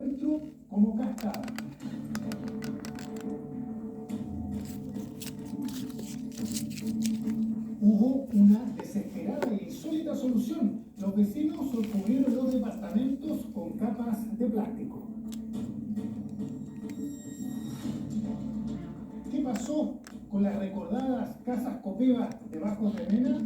Entró como cascada. Hubo una desesperada e insólita solución. Los vecinos cubrieron los departamentos con capas de plástico. ¿Qué pasó con las recordadas casas Copeva debajo de Mena?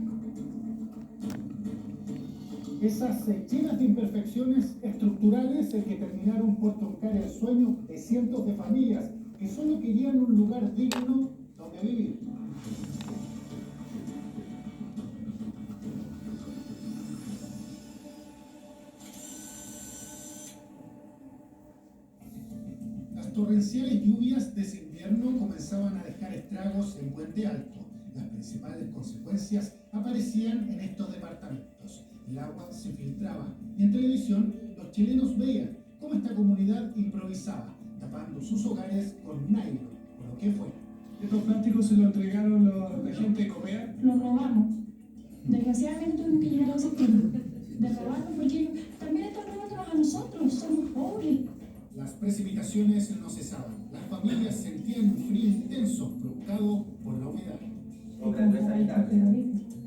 Esas llenas de imperfecciones estructurales que terminaron por truncar el sueño de cientos de familias que solo querían un lugar digno donde vivir. Las torrenciales lluvias de ese invierno comenzaban a dejar estragos en Puente Alto. Las principales consecuencias aparecían en estos departamentos. El agua se filtraba y en televisión los chilenos veían cómo esta comunidad improvisaba, tapando sus hogares con nylon o lo que fuera. ¿Estos plásticos se los entregaron la gente de Copea? Los robamos. Desgraciadamente tuvimos que llegar a ese punto de robarlos porque también están robándonos a nosotros, somos pobres. Las precipitaciones no cesaban. Las familias sentían un frío intenso provocado por la humedad.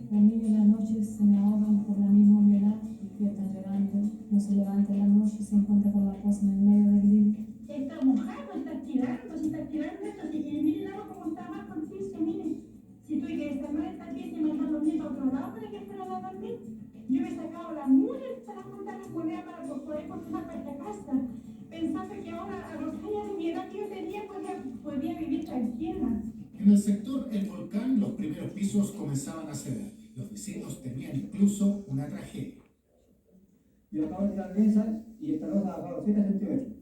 Los niños en la noche se me ahogan por la misma humedad, despiertan llorando, no se levanta en la noche y se encuentra con la cosa en el medio del living. Está mojado, se está estirando esto, y miren el agua como está abajo el piso, miren. Si tuve que desarmar esta pieza y mandar los niños a otro lado para que fueran a dormir, yo me he sacado las mulas para juntar las monedas para poder construir para esta casa, pensando que ahora a los años de mi edad que yo tenía podía vivir tranquila. En el sector El Volcán, los primeros pisos comenzaban a ceder. Los vecinos temían incluso una tragedia. Yo acabo de tirar mesa y esta losa ha bajado 7 centímetros.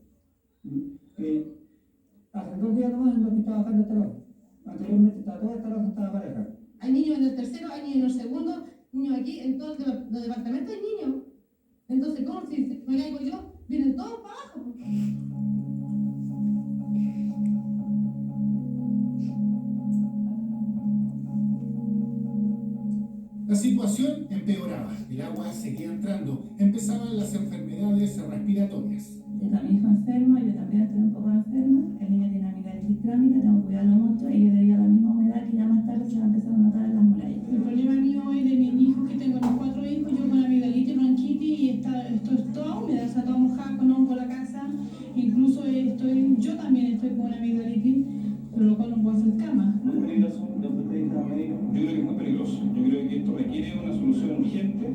Hace 2 días nomás en lo que estaba bajando esta losa. Anteriormente toda esta losa estaba pareja. Hay niños en el tercero, hay niños en el segundo, niños aquí, en todos los departamentos hay niños. Entonces, ¿cómo si me caigo yo? Vienen todos para abajo. La situación empeoraba, el agua seguía entrando, empezaban las enfermedades respiratorias. Está mi hijo enfermo, yo también estoy un poco enferma, el niño tiene amigdalitis crónica, tengo que cuidarlo mucho y debido a la misma humedad que ya más tarde se va a empezar a notar en las murallas. El problema mío es de mis hijos, que tengo los 4 hijos, yo con amigdalitis, bronquitis y esto es toda húmeda, está toda mojada con hongo la casa, incluso yo también estoy con amigdalitis, por lo cual no puedo hacer cama. ¿Es peligroso desde el punto de vista médico? Yo creo que es muy peligroso. Yo creo que esto requiere una solución urgente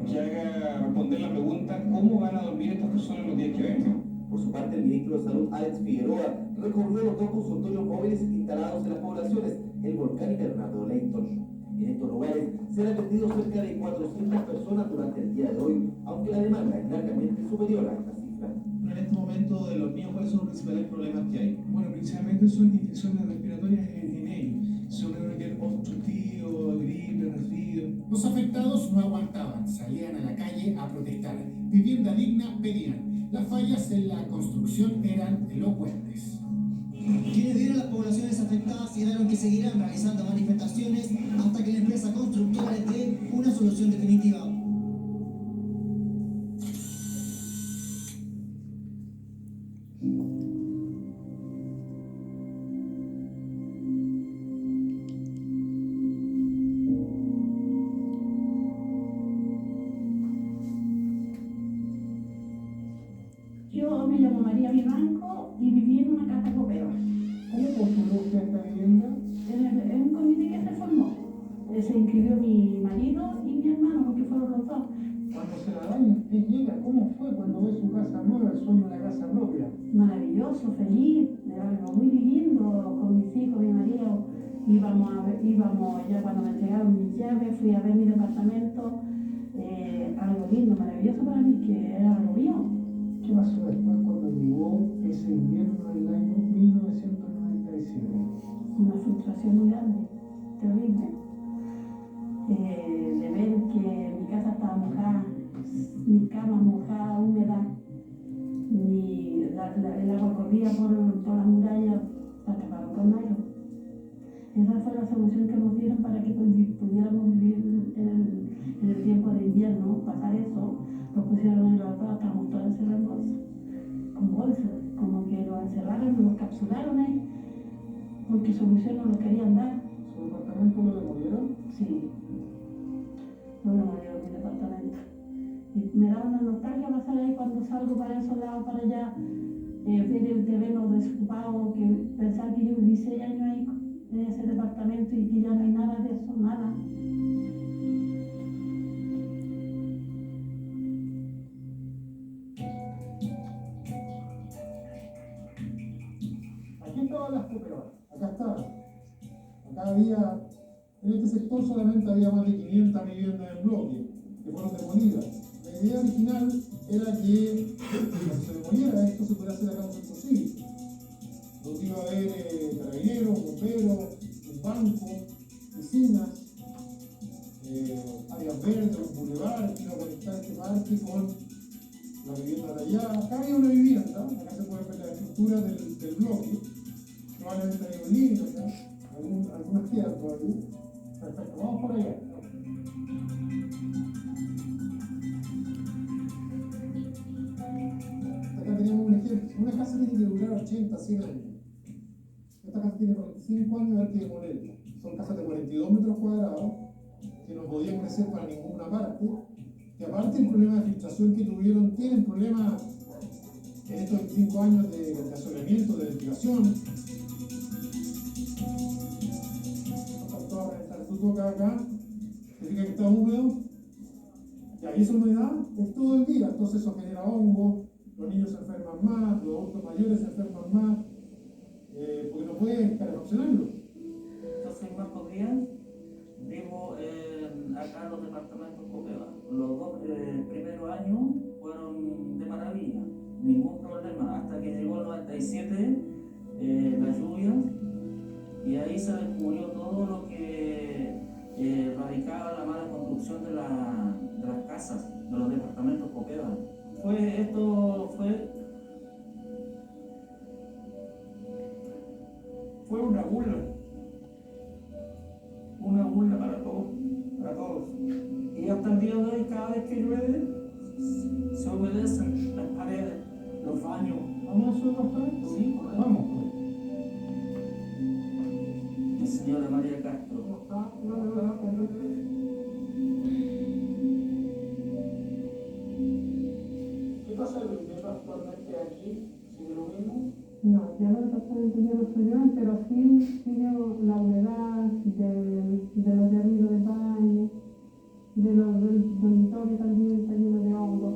que haga responder la pregunta ¿cómo van a dormir estas personas los días que vengan? Por su parte, el ministro de Salud, Alex Figueroa, recorrió los 2 consultorios móviles instalados en las poblaciones, El Volcán y Bernardo Leighton. En estos lugares se han atendido cerca de 400 personas durante el día de hoy, aunque la demanda es largamente superior a esta cifra. En este momento de los niños, ¿cuáles son los principales problemas que hay? Bueno, principalmente son infecciones respiratorias en ellos. Son obstructivo, gripe, resfrío. Los afectados no aguantaban, salían a la calle a protestar. Vivienda digna pedían. Las fallas en la construcción eran elocuentes. Quienes vieron las poblaciones afectadas señalaron que seguirán realizando manifestaciones hasta que la empresa constructora les dé una solución definitiva. Yo me llamo María Vivanco y viví en una casa Copeva. ¿Cómo postuló usted esta vivienda? En un comité que se formó. Se inscribió mi marido y mi hermano, porque fueron los dos. Cuando se la dan, usted llega, ¿cómo fue cuando ve su casa nueva, el sueño de la casa propia? Maravilloso, feliz, algo muy lindo, con mis hijos, mi marido. Íbamos ya cuando me entregaron mis llaves, fui a ver mi departamento. Algo lindo, maravilloso para mí, que era algo mío. ¿Qué pasó después cuando llegó ese invierno del año 1997? Una frustración muy grande, terrible. De ver que mi casa estaba mojada, mi cama mojada, húmeda, el agua corría por las murallas, la taparon con nylon. Esa fue la solución que nos dieron para que pudiéramos vivir en el tiempo de invierno, pasar eso. Nos pusieron en la ropa, estábamos todas encerradas en bolsa. clausuraron ahí, porque solución no nos querían dar. ¿Su departamento lo demolieron? Sí, no demolieron mi departamento. Y me da una nostalgia pasar ahí cuando salgo para esos lados, para allá, ver el terreno desocupado, que pensar que yo viví 6 años ahí en ese departamento y que ya no hay nada de eso, nada. Aquí estaban las cooperativas, acá estaban. Acá había, en este sector solamente había más de 500 viviendas en bloque, que fueron demolidas. La idea original era que cuando se demoliera esto se pudiera hacer acá un centro cívico, donde iba a haber carabineros, bomberos, un banco, piscinas, áreas verdes, un bulevar que iba a conectar este parque con la vivienda de allá. Acá había una vivienda, acá se puede ver la estructura del bloque, probablemente hay un niño acá, algunas quedan todavía. Perfecto, vamos por allá. Acá tenemos un ejemplo. Una casa tiene que durar 80, 100 años. Esta casa tiene 45 años, hay que demolerla. Son casas de 42 metros cuadrados que no podían crecer para ninguna parte. Y aparte el problema de filtración que tuvieron, tienen problemas en estos 25 años de asolamiento, de ventilación. Tú tocas acá, te fijas que está húmedo, y ahí esa humedad es todo el día, entonces eso genera hongo, los niños se enferman más, los adultos mayores se enferman más, porque no pueden calefaccionarlo. Yo soy Marcos Díaz, vivo acá en los departamentos Copeva. Los 2 primeros años fueron de maravilla, ningún problema, hasta que llegó el 97, la lluvia, y ahí se descubrió todo lo que radicaba la mala construcción de las casas, de los departamentos Copeva. Fue una burla para todos. Y hasta el día de hoy, cada vez que llueve, se obedecen las paredes, los baños. ¿Vamos a subir bastante? Sí, vamos. Mi señora María Castro. ¿Cómo está? ¿Qué pasa el invierno actualmente aquí? ¿Sigue lo mismo? No, ya los departamentos ya no se llevan, pero sí sigue la humedad de los de arriba del baño, del dormitorio también está lleno de hongos.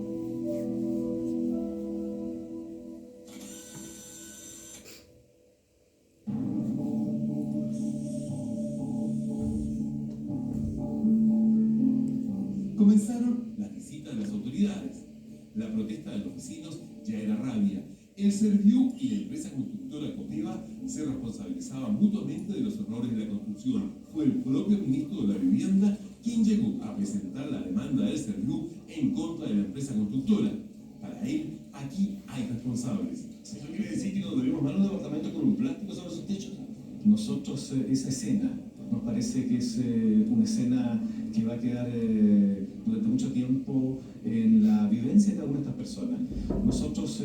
Comenzaron las visitas de las autoridades. La protesta de los vecinos ya era rabia. El Serviu y la empresa constructora Copeva se responsabilizaban mutuamente de los errores de la construcción. Fue el propio ministro de la Vivienda quien llegó a presentar la demanda del Serviu en contra de la empresa constructora. Para él, aquí hay responsables. ¿Eso quiere decir que nos debemos más un departamento con un plástico sobre sus techos? Nosotros esa escena nos parece que es una escena que va a quedar durante mucho tiempo en la vivencia de cada una de estas personas. Nosotros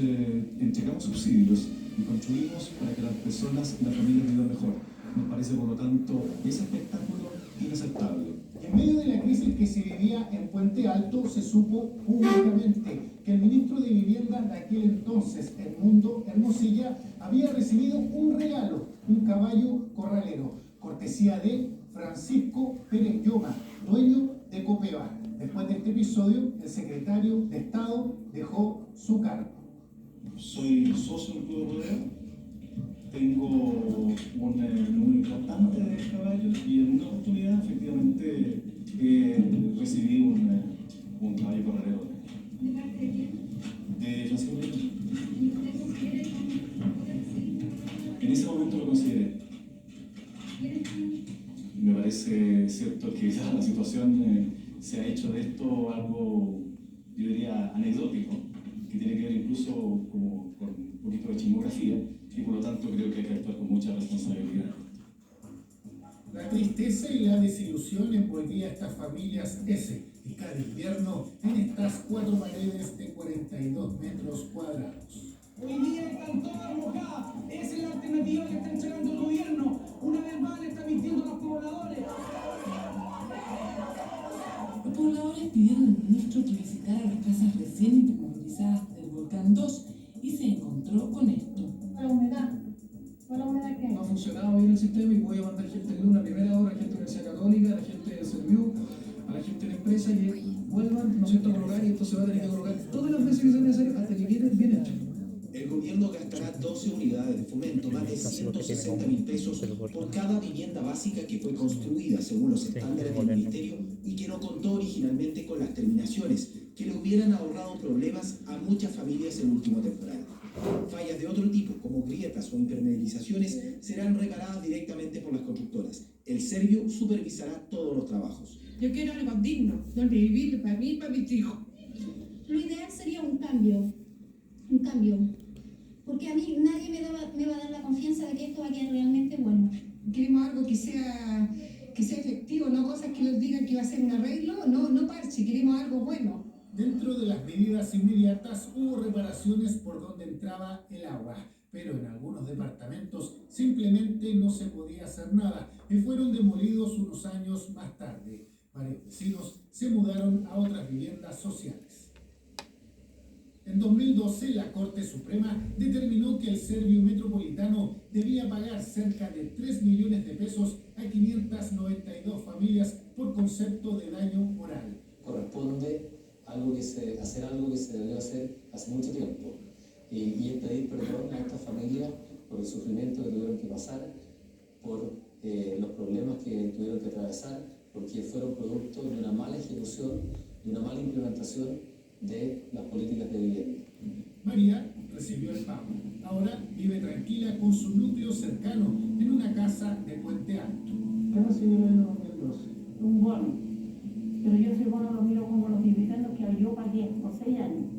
entregamos subsidios y construimos para que las personas, las familias vivan mejor. Nos parece, por lo tanto, ese espectáculo inaceptable. En medio de la crisis que se vivía en Puente Alto, se supo públicamente que el ministro de Vivienda de aquel entonces, Edmundo Hermosilla, había recibido un regalo, un caballo corralero, cortesía de Francisco Pérez Lloma, dueño de Copeva. Después de este episodio, el secretario de Estado dejó su cargo. Soy socio del Club de Rodeo, tengo un número importante de caballos y en una oportunidad efectivamente recibí un caballo corralero de Francisco Pérez Lloma. En ese momento lo consideré. Me parece cierto que la situación se ha hecho de esto algo, yo diría, anecdótico, que tiene que ver incluso con un poquito de chismografía, y por lo tanto creo que hay que actuar con mucha responsabilidad. La tristeza y la desilusión envolvía a estas familias ese y cada invierno en estas 4 paredes de 42 metros cuadrados. Hoy día están todas mojadas, esa es la alternativa. departamentos y se encontró con esto. La humedad. ¿La humedad qué? No ha funcionado bien el sistema y voy a mandar gente de una primera hora, gente de la Universidad Católica, la gente de Serviu, a la gente de la empresa que vuelvan, ¿no es cierto?, a colocar, y esto se va a tener que colocar todas las veces que sea necesario hasta que quede bien hecho. El gobierno gastará 12 unidades de fomento, más de 160.000 pesos por cada vivienda básica que fue construida según los estándares del Ministerio y que no contó originalmente con las terminaciones, que le hubieran ahorrado problemas a muchas familias el último temporal. Fallas de otro tipo, como grietas o impermeabilizaciones, serán reparadas directamente por las constructoras. El Serviu supervisará todos los trabajos. Yo quiero algo digno, donde vivir para mí y para mis hijos. Lo ideal sería un cambio, porque a mí nadie me va a dar la confianza de que esto va a quedar realmente bueno. Queremos algo que sea efectivo, no cosas que nos digan que va a ser un arreglo, no parche, queremos algo bueno. Dentro de las medidas inmediatas hubo reparaciones por donde entraba el agua, pero en algunos departamentos simplemente no se podía hacer nada y fueron demolidos unos años más tarde. Varios vecinos se mudaron a otras viviendas sociales. En 2012, la Corte Suprema determinó que el Serviu Metropolitano debía pagar cerca de 3 millones de pesos a 592 familias por concepto de daño moral. Corresponde hacer algo que se debió hacer hace mucho tiempo, y es pedir perdón a estas familias por el sufrimiento que tuvieron que pasar, por los problemas que tuvieron que atravesar, porque fueron producto de una mala ejecución, de una mala implementación de las políticas de vivienda. María recibió el pago. Ahora vive tranquila con su núcleo cercano en una casa de Puente Alto. ¿Qué recibió el año 2012? Un bono. Pero yo ese bono lo miro como los dividendos que yo pagué por 6 años.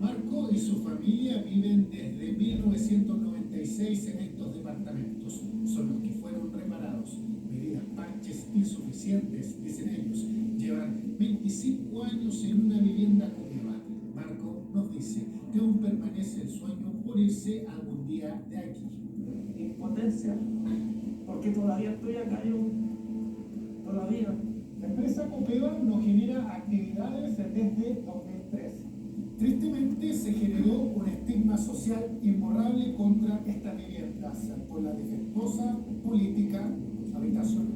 Marco y su familia viven desde 1996 en estos departamentos. Son los que fueron reparados. Medidas parches insuficientes, dicen ellos. Llevan 25 años en una vivienda cómoda. Marco nos dice que aún permanece el sueño por irse algún día de aquí. Impotencia, porque todavía estoy acá yo, todavía. La empresa Copeva no genera actividades desde 2003. Tristemente se generó un estigma social imborrable contra estas viviendas por la defectuosa política habitacional.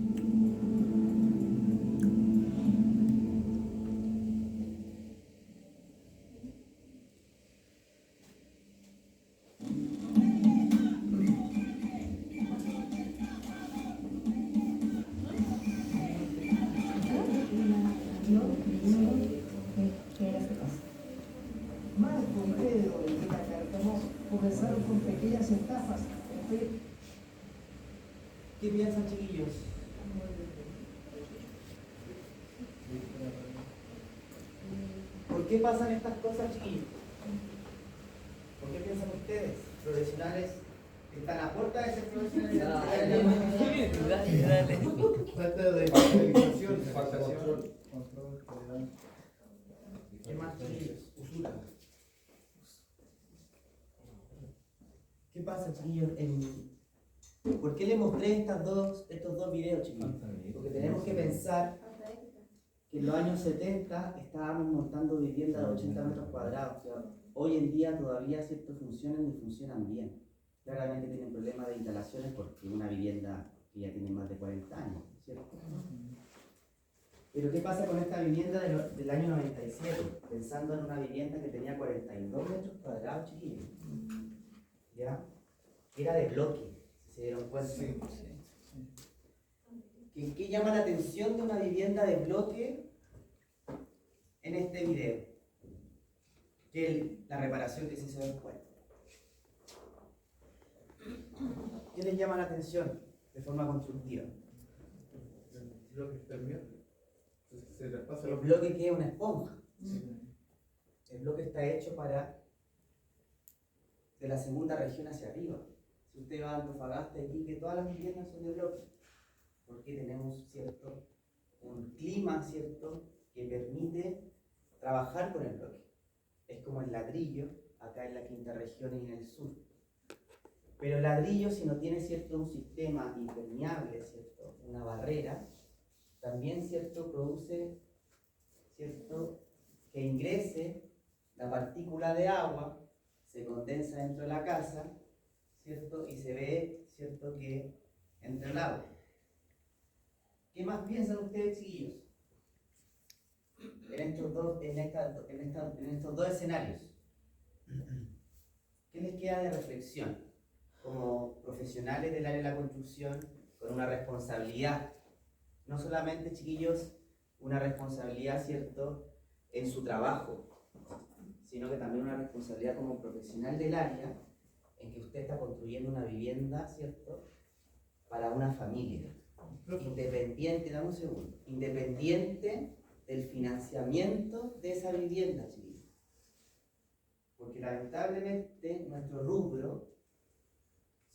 Marco y Pedro de Villa Cárcamo comenzaron con pequeñas estafas. ¿Qué piensan, chiquillos? ¿Por qué pasan estas cosas, chiquillos? ¿Por qué piensan ustedes, profesionales, que están a puerta de ser profesionales? Falta de fiscalización, falta de control. ¿Qué más, chiquillos? Usura. ¿Qué pasa, chiquillos? ¿Por qué les mostré estos dos videos, chiquillos? Porque tenemos que pensar que en los años 70 estábamos montando viviendas de 80 metros cuadrados. O sea, hoy en día todavía ciertos funcionan y funcionan bien. Claramente tienen problemas de instalaciones porque una vivienda que ya tiene más de 40 años, ¿cierto? Pero ¿qué pasa con esta vivienda del año 97? Pensando en una vivienda que tenía 42 metros cuadrados, chiquillos. ¿Ya? Era de bloque, si se dieron cuenta. ¿Qué llama la atención de una vivienda de bloque en este video? Que la reparación que se hizo después. ¿Qué les llama la atención de forma constructiva? El bloque que es una esponja. El bloque está hecho de la segunda región hacia arriba. Si usted va a Antofagasta y que todas las viviendas son de bloque, porque tenemos un clima que permite trabajar con el bloque. Es como el ladrillo, acá en la quinta región y en el sur. Pero el ladrillo, si no tiene un sistema impermeable, una barrera, también produce que ingrese la partícula de agua se condensa dentro de la casa, ¿cierto? Y se ve, ¿cierto?, que entra el agua. ¿Qué más piensan ustedes, chiquillos? En estos dos escenarios. ¿Qué les queda de reflexión? Como profesionales del área de la construcción, con una responsabilidad, no solamente, chiquillos, una responsabilidad, ¿cierto?, en su trabajo, sino que también una responsabilidad como profesional del área, en que usted está construyendo una vivienda, ¿cierto?, para una familia. Independiente, dame un segundo, independiente del financiamiento de esa vivienda, chiquillos. Porque lamentablemente nuestro rubro,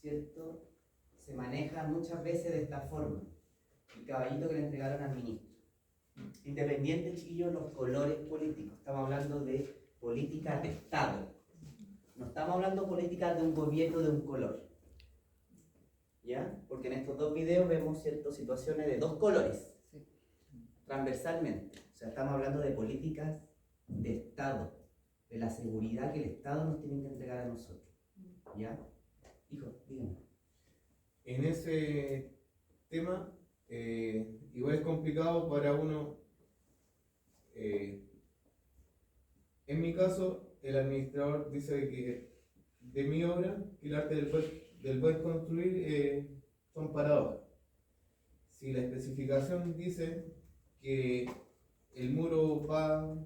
¿cierto?, se maneja muchas veces de esta forma. El caballito que le entregaron al ministro. Independiente, chiquillos, los colores políticos. Estamos hablando de políticas de Estado. No estamos hablando de políticas de un gobierno de un color. ¿Ya? Porque en estos dos videos vemos ciertas situaciones de dos colores. Transversalmente. O sea, estamos hablando de políticas de Estado. De la seguridad que el Estado nos tiene que entregar a nosotros. ¿Ya? Hijo, dígame. En ese tema, igual es complicado para uno. En mi caso, el administrador dice que de mi obra, que el arte del buen construir son paradojas. Si la especificación dice que el muro va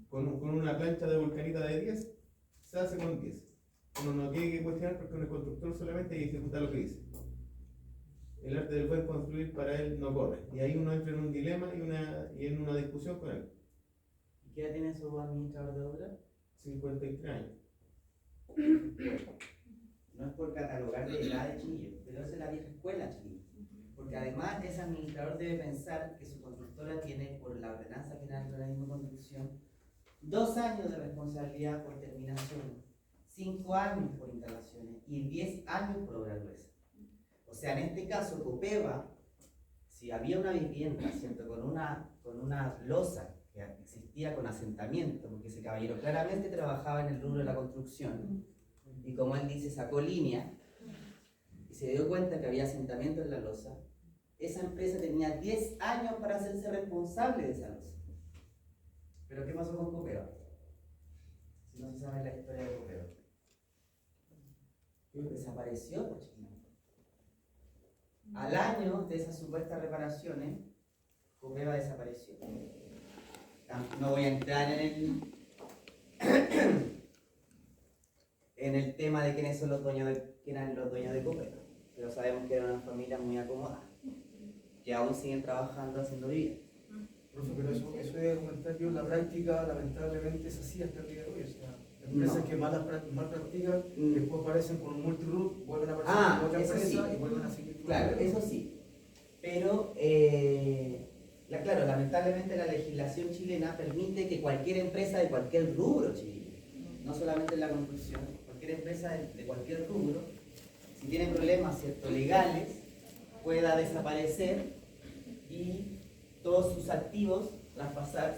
con una plancha de volcanita de 10, se hace con 10. Uno no tiene que cuestionar porque uno es constructor solamente y ejecuta lo que dice. El arte del buen construir para él no corre. Y ahí uno entra en un dilema y en una discusión con él. ¿Y qué edad tiene su administrador de obra? 53 años. No es por catalogar de edad de chiquillo, pero esa es la vieja escuela, chiquillo. Porque además ese administrador debe pensar que su constructora tiene, por la ordenanza general de organismo de construcción, 2 años de responsabilidad por terminación, 5 años por instalaciones y 10 años por obra gruesa. O sea, en este caso, Copeva, si había una vivienda, ¿cierto?, con una losa que existía con asentamiento, porque ese caballero claramente trabajaba en el rubro de la construcción, y como él dice, sacó línea, y se dio cuenta que había asentamiento en la losa, esa empresa tenía 10 años para hacerse responsable de esa losa. ¿Pero qué pasó con Copeva? Si no se sabe la historia de Copeva. Desapareció, pues, chiquillos. Al año de esas supuestas reparaciones, Copeva desapareció. No voy a entrar en el tema de quiénes eran los dueños de Copeva, pero sabemos que era una familia muy acomodada, que aún siguen trabajando haciendo vivienda. Profe, pero eso es comentario, la práctica lamentablemente es así hasta el día de hoy. O sea, empresas que mal practican, después aparecen con un multiroot, vuelven a aparecer con otra empresa sí. Y vuelven a seguir. Claro, eso sí. Pero, claro, lamentablemente la legislación chilena permite que cualquier empresa de cualquier rubro, no solamente en la construcción, cualquier empresa de cualquier rubro, si tiene problemas, ¿cierto?, legales, pueda desaparecer y todos sus activos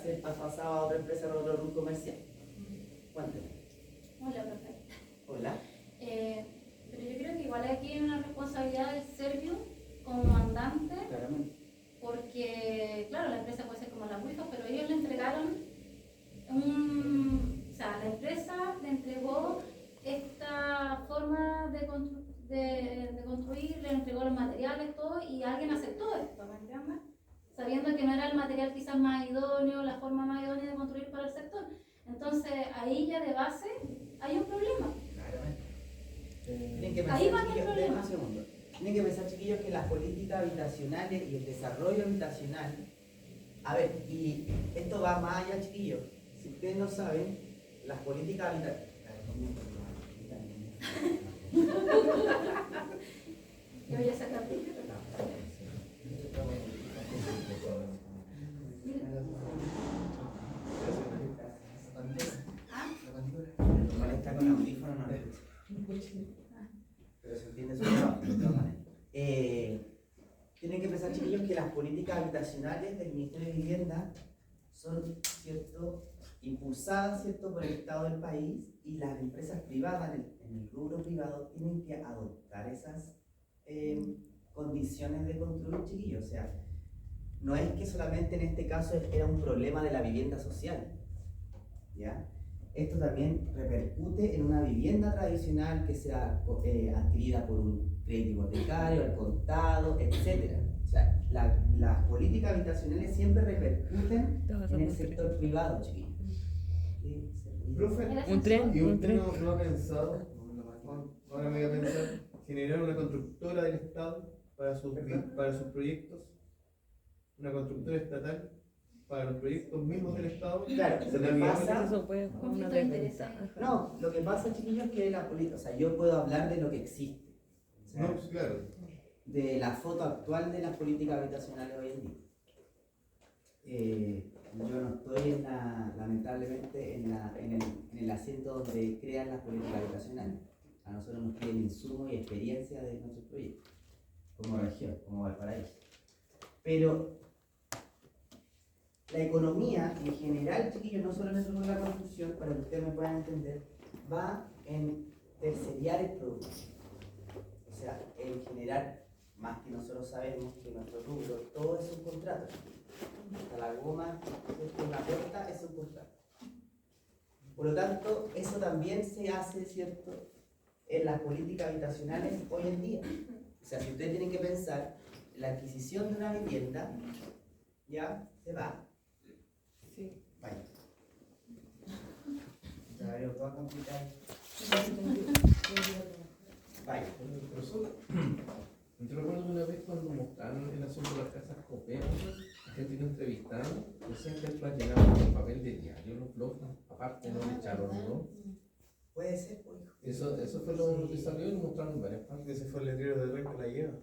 ser traspasados a otra empresa o otro rubro comercial. Cuénteme. Hola, profe. Hola. Pero yo creo que igual aquí hay una responsabilidad del Serviu como mandante. Claramente. Porque, claro, la empresa puede ser como la WIFA, pero ellos le entregaron o sea, la empresa le entregó esta forma de construir, le entregó los materiales, todo, y alguien aceptó esto, ¿me entiendes? Sabiendo que no era el material quizás más idóneo, la forma más idónea de construir para el sector. Entonces, ahí ya de base hay un problema. Tienen que pensar, Ahí va el chiquillos, problema. un segundo. Tienen que pensar, chiquillos, que las políticas habitacionales y el desarrollo habitacional, a ver, y esto va más allá, chiquillos. Si ustedes no saben, las políticas habitacionales. Yo voy a sacar Está con audífono, no le escucha. Pero se entiende su trabajo de todas maneras. Tienen que pensar, chiquillos, que las políticas habitacionales del Ministerio de Vivienda son, ¿cierto?, impulsadas, ¿cierto?, por el Estado del país, y las empresas privadas, en el rubro privado, tienen que adoptar esas condiciones de construir, chiquillos. O sea, no es que solamente en este caso era un problema de la vivienda social, ¿ya? Esto también repercute en una vivienda tradicional que sea adquirida por un crédito hipotecario, al contado, etc. O sea, las políticas habitacionales siempre repercuten en el sector privado, chiquillos. Profe, Un tren, ¿y usted no ha pensado, ahora me voy a pensar, generar una constructora del Estado para sus proyectos? Una constructora estatal para los proyectos mismos del Estado. Claro, lo que pasa, Conflicto de interés. no, lo que pasa, chiquillos, es que la política, o sea, yo puedo hablar de lo que existe. O sea, No, claro. de la foto actual de las políticas habitacionales hoy en día. Yo no estoy lamentablemente en el asiento donde crean las políticas habitacionales. A nosotros nos piden insumos y experiencia de nuestros proyectos, como región, como Valparaíso. Pero la economía en general, chiquillos, no solo en el rubro de la construcción, para que ustedes me puedan entender, va en terceriar el producto. O sea, en general, más que nosotros sabemos que nuestro rubro, todo es un contrato. Hasta la goma, la puerta es un contrato. Por lo tanto, eso también se hace, ¿cierto?, en las políticas habitacionales hoy en día. O sea, si ustedes tienen que pensar, la adquisición de una vivienda, ya se va. Sí. Vaya. Ya veo todo complicado. Vaya. Profesor, yo recuerdo una vez cuando mostraron el asunto de las casas coperas, la gente que entrevistaron, decían que el llenaba con papel de diario, los blogs, aparte no le echaron, ¿no? Puede ser, pues. Eso fue lo que salió y lo mostraron en varias partes. Ese fue el letrero de Renca la lleva.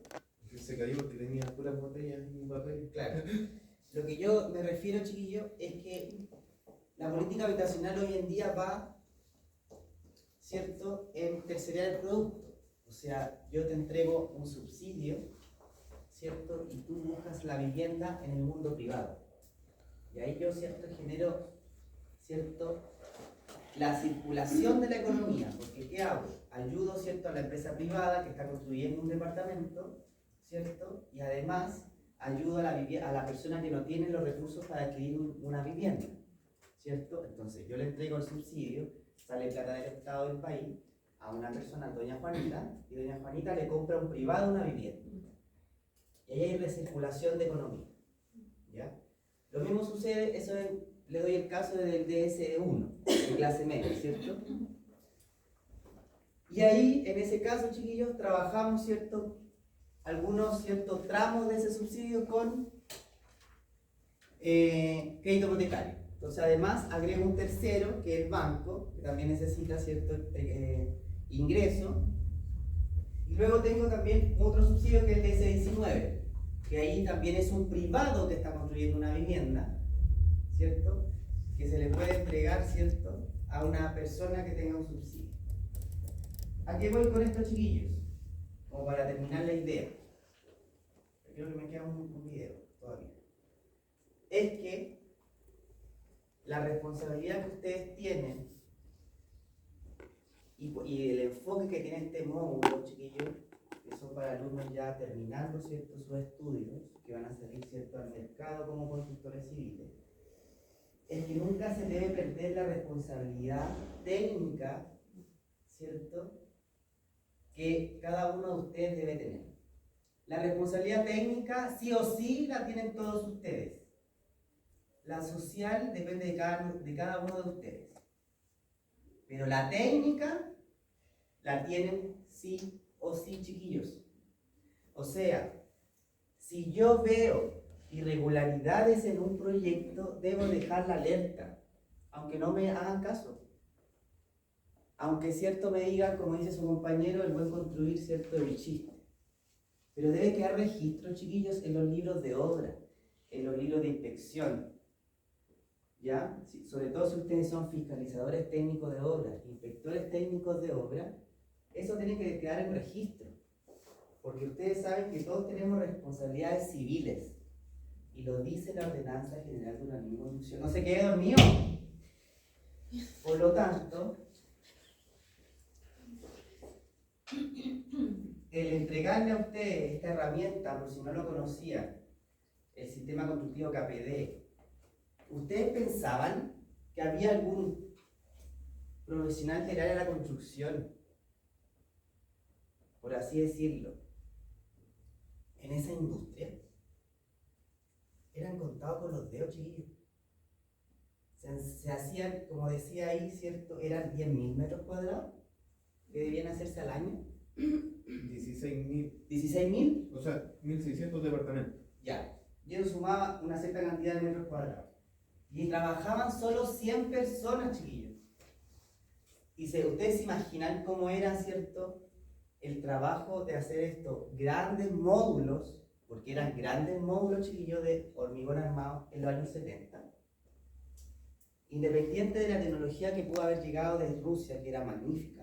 Que se cayó porque tenía puras botellas y un papel. Claro. Lo que yo me refiero, chiquillo, es que la política habitacional hoy en día va, ¿cierto?, en tercerizar el producto. O sea, yo te entrego un subsidio, ¿cierto?, y tú buscas la vivienda en el mundo privado. Y ahí yo, ¿cierto?, genero, ¿cierto?, la circulación de la economía. Porque ¿qué hago? Ayudo, ¿cierto?, a la empresa privada que está construyendo un departamento, ¿cierto?, y además ayudo a la persona que no tiene los recursos para adquirir una vivienda, ¿cierto? Entonces yo le entrego el subsidio, sale plata del Estado del país a una persona, doña Juanita, y doña Juanita le compra a un privado una vivienda. Y ahí hay recirculación de economía, ¿ya? Lo mismo sucede, le doy el caso del DS1, de clase media, ¿cierto? Y ahí, en ese caso, chiquillos, trabajamos, ¿cierto?, algunos ciertos tramos de ese subsidio con crédito hipotecario. Entonces, además, agrego un tercero, que es el banco, que también necesita cierto ingreso. Y luego tengo también otro subsidio, que es el DS19, que ahí también es un privado que está construyendo una vivienda, ¿cierto?, que se le puede entregar, ¿cierto?, a una persona que tenga un subsidio. ¿A qué voy con estos chiquillos? Como para terminar la idea. Creo que me queda un video todavía. Es que la responsabilidad que ustedes tienen y el enfoque que tiene este módulo, chiquillos, que son para alumnos ya terminando, ¿cierto?, sus estudios, que van a salir, ¿cierto?, al mercado como constructores civiles, es que nunca se debe perder la responsabilidad técnica, ¿cierto?, que cada uno de ustedes debe tener. La responsabilidad técnica, sí o sí, la tienen todos ustedes. La social depende de cada uno de ustedes. Pero la técnica la tienen sí o sí, chiquillos. O sea, si yo veo irregularidades en un proyecto, debo dejar la alerta, aunque no me hagan caso. Aunque cierto me digan, como dice su compañero, el buen construir, cierto, es un chiste. Pero debe quedar registro, chiquillos, en los libros de obra, en los libros de inspección. ¿Ya? Sobre todo si ustedes son fiscalizadores técnicos de obra, inspectores técnicos de obra, eso tiene que quedar en registro. Porque ustedes saben que todos tenemos responsabilidades civiles. Y lo dice la Ordenanza General de Urbanismo y Construcción. No se quede dormido. Por lo tanto, el entregarle a ustedes esta herramienta, por si no lo conocían, el sistema constructivo KPD, ¿ustedes pensaban que había algún profesional del área de la construcción, por así decirlo, en esa industria? Eran contados con los dedos, chiquillos. Se hacían, como decía ahí, ¿cierto? Eran 10.000 metros cuadrados que debían hacerse al año. 16.000. ¿16.000? O sea, 1.600 departamentos. Ya. Y eso sumaba una cierta cantidad de metros cuadrados. Y trabajaban solo 100 personas, chiquillos. Y ustedes se imaginan cómo era, ¿cierto?, el trabajo de hacer estos grandes módulos, porque eran grandes módulos, chiquillos, de hormigón armado en los años 70. Independiente de la tecnología que pudo haber llegado de Rusia, que era magnífica,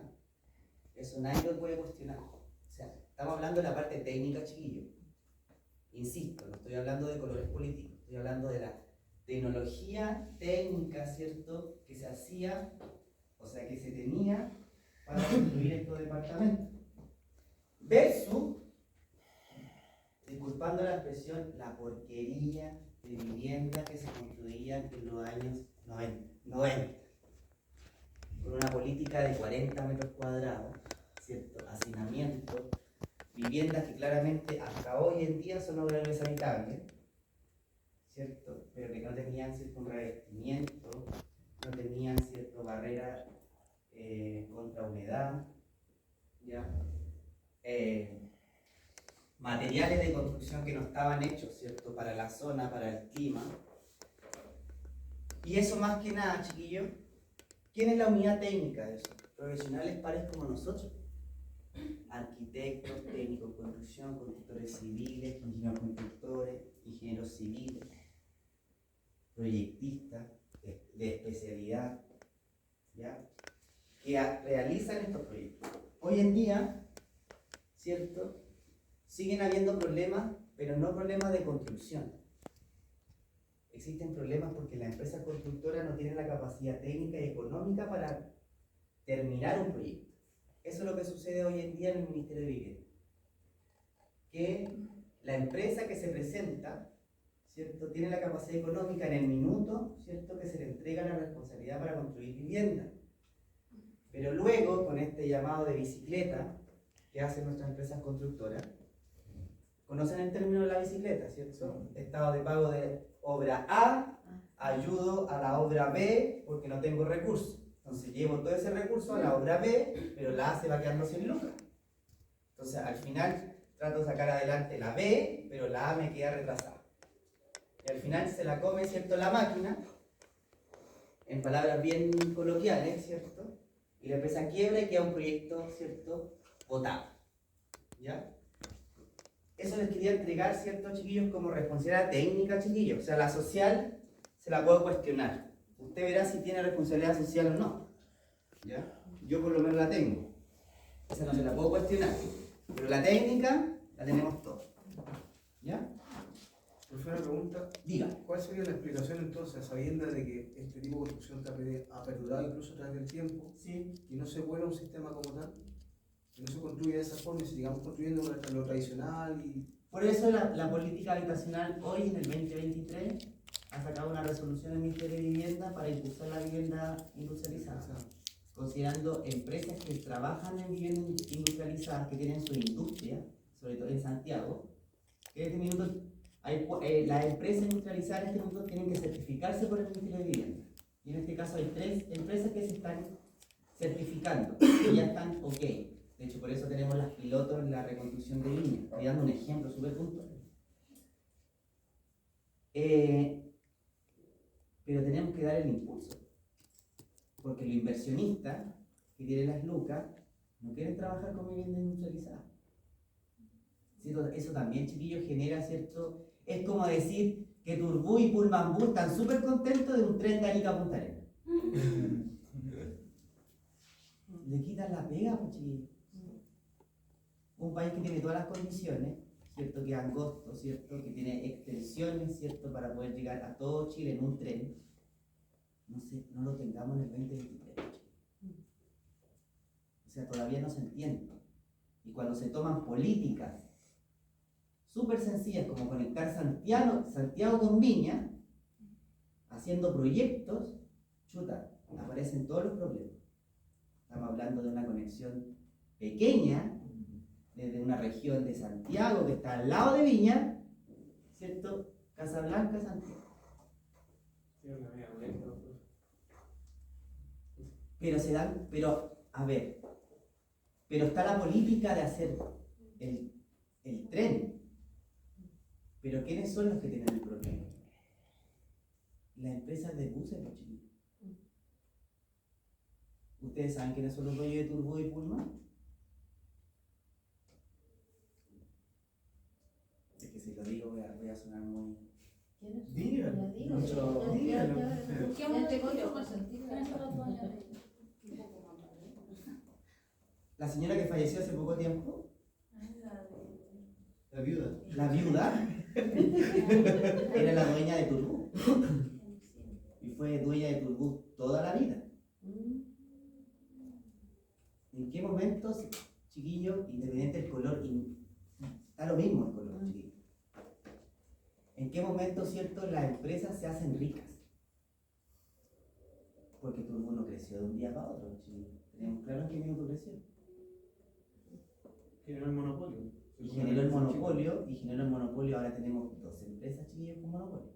eso nadie lo puede cuestionar. O sea, estamos hablando de la parte técnica, chiquillos. Insisto, no estoy hablando de colores políticos, estoy hablando de la tecnología técnica, ¿cierto?, que se hacía, o sea, que se tenía para construir estos departamentos. Versus, disculpando la expresión, la porquería de viviendas que se construían en los años 90. Con una política de 40 metros cuadrados, ¿cierto?, hacinamiento, viviendas que claramente hasta hoy en día son obras habitables, ¿cierto?, pero que no tenían cierto revestimiento, no tenían cierto barrera contra humedad, ¿ya? Materiales de construcción que no estaban hechos, ¿cierto?, para la zona, para el clima. Y eso más que nada, chiquillos, ¿quién es la unidad técnica de eso? Profesionales pares como nosotros. Arquitectos, técnicos de construcción, constructores civiles, ingenieros constructores, ingenieros civiles, proyectistas de especialidad, ¿ya?, que realizan estos proyectos. Hoy en día, ¿cierto?, siguen habiendo problemas, pero no problemas de construcción. Existen problemas porque las empresas constructoras no tienen la capacidad técnica y económica para terminar un proyecto. Eso es lo que sucede hoy en día en el Ministerio de Vivienda. Que la empresa que se presenta, ¿cierto?, tiene la capacidad económica en el minuto, ¿cierto?, que se le entrega la responsabilidad para construir vivienda. Pero luego, con este llamado de bicicleta que hacen nuestras empresas constructoras, conocen el término de la bicicleta, ¿cierto? Estado de pago de obra A, ayudo a la obra B porque no tengo recursos. Entonces llevo todo ese recurso a la obra B, pero la A se va quedando sin lucas. Entonces al final trato de sacar adelante la B, pero la A me queda retrasada. Y al final se la come, ¿cierto?, la máquina, en palabras bien coloquiales, ¿cierto? Y la empresa quiebra y queda un proyecto, ¿cierto?, botado. ¿Ya? Eso les quería entregar, ¿cierto, chiquillos, como responsabilidad técnica, chiquillos? O sea, la social se la puedo cuestionar. Usted verá si tiene responsabilidad social o no. ¿Ya? Yo por lo menos la tengo. Esa no se la puedo cuestionar. Pero la técnica la tenemos todos. ¿Ya? Profe, una pregunta. Diga. ¿Cuál sería la explicación entonces, sabiendo de que este tipo de construcción KPD ha perdurado incluso a través del tiempo, sí, y no se vuelve un sistema como tal? Que no se construye de esa forma y sigamos construyendo lo tradicional y... Por eso la política habitacional hoy, en el 2023, ha sacado una resolución del Ministerio de Vivienda para impulsar la vivienda industrializada, considerando empresas que trabajan en viviendas industrializadas, que tienen su industria, sobre todo en Santiago, que en este minuto las empresas industrializadas en este minuto tienen que certificarse por el Ministerio de Vivienda. Y en este caso hay 3 empresas que se están certificando, que ya están ok. De hecho, por eso tenemos las pilotos en la reconstrucción de líneas. Estoy dando un ejemplo súper puntual. Pero tenemos que dar el impulso. Porque los inversionistas que tienen las lucas no quieren trabajar con viviendas industrializadas. Eso también, chiquillos, genera cierto... Es como decir que Turbú y Pullmanbú están súper contentos de un tren de Arica a Punta Arenas. Le quitan la pega, pues, chiquillos. Un país que tiene todas las condiciones, ¿cierto?, que es angosto, ¿cierto?, que tiene extensiones, ¿cierto?, para poder llegar a todo Chile en un tren, no lo tengamos en el 2023. O sea, todavía no se entiende. Y cuando se toman políticas súper sencillas como conectar Santiago con Viña, haciendo proyectos, chuta, aparecen todos los problemas. Estamos hablando de una conexión pequeña, desde una región de Santiago que está al lado de Viña, ¿cierto? Casablanca, Santiago. Pero está la política de hacer el tren. Pero ¿quiénes son los que tienen el problema? Las empresas de buses, los chinos. ¿Ustedes saben quiénes son los dueños de Turbo y Pullman? Es que si lo digo voy a sonar muy... Dígalo. La señora que falleció hace poco tiempo. La viuda. La viuda era la dueña de Turbú. Y fue dueña de Turbú toda la vida. ¿En qué momentos, chiquillos, independiente del color, está lo mismo el color, chiquillos? ¿En qué momento, cierto, las empresas se hacen ricas? Porque Turbú no creció de un día para otro, chiquillos. Tenemos claro en qué minuto creció. Generó el monopolio. Y generó el monopolio, ahora tenemos 2 empresas, chiquillos, con monopolio.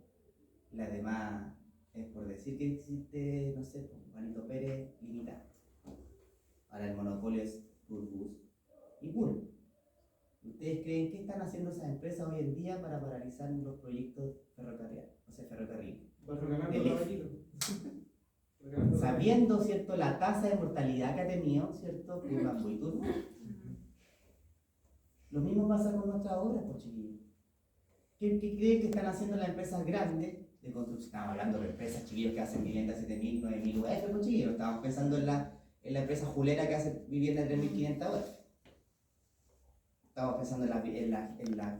Las demás es por decir que existe, no sé, Juanito Pérez Limitada. Ahora el monopolio es Turbus y Pull. ¿Ustedes creen que están haciendo esas empresas hoy en día para paralizar los proyectos ferrocarriles? Sabiendo, ¿cierto?, la tasa de mortalidad que ha tenido, ¿cierto?, Pullman y Turbus. Lo mismo pasa con nuestras obras, pues, chiquillos. ¿Qué creen que están haciendo las empresas grandes de construcción? Estamos hablando de empresas, chiquillos, que hacen viviendas 7.000, 9.000 UF, pues, chiquillos. Estamos pensando en la empresa Julera que hace viviendas de 3.500 UF. Estamos pensando en la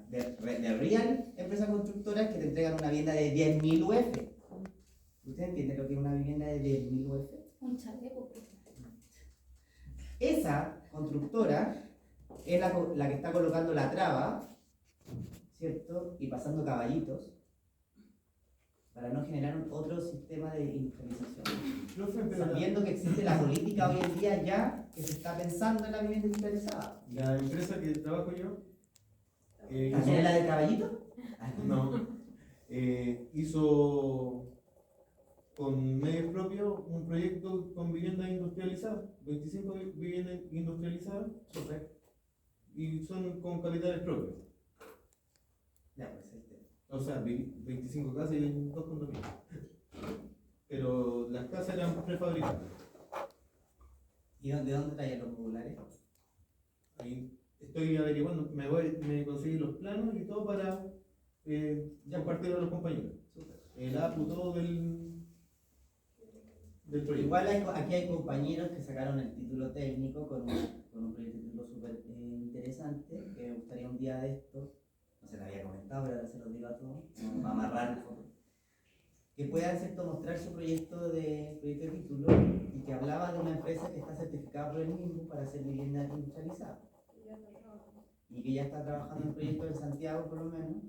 de Real, empresas constructoras que te entregan una vivienda de 10.000 UF. ¿Usted entiende lo que es una vivienda de 10.000 UF? Un chaleco. Esa constructora es la que está colocando la traba, ¿cierto? Y pasando caballitos para no generar otro sistema de industrialización. Sabiendo que existe la política hoy en día ya que se está pensando en la vivienda industrializada. La empresa que trabajo yo... ¿También es la del caballito? No. Hizo con medios propios un proyecto con viviendas industrializadas, 25 viviendas industrializadas, y son con capitales propios. Ya, pues este. O sea, 25 casas y 2 condominios. Pero las casas eran prefabricadas. ¿Y de dónde traían los modulares? Ahí estoy averiguando, me conseguí los planos y todo para compartirlo a los compañeros. El APU, todo del proyecto. Igual aquí hay compañeros que sacaron el título técnico con un proyecto súper interesante, que me gustaría un día de esto, no se lo había comentado, pero ahora se lo digo a todos, para amarrar, que puedan, ¿cierto?, mostrar su proyecto de título y que hablaba de una empresa que está certificada por el mismo para hacer viviendas industrializadas y que ya está trabajando en proyectos en Santiago, por lo menos,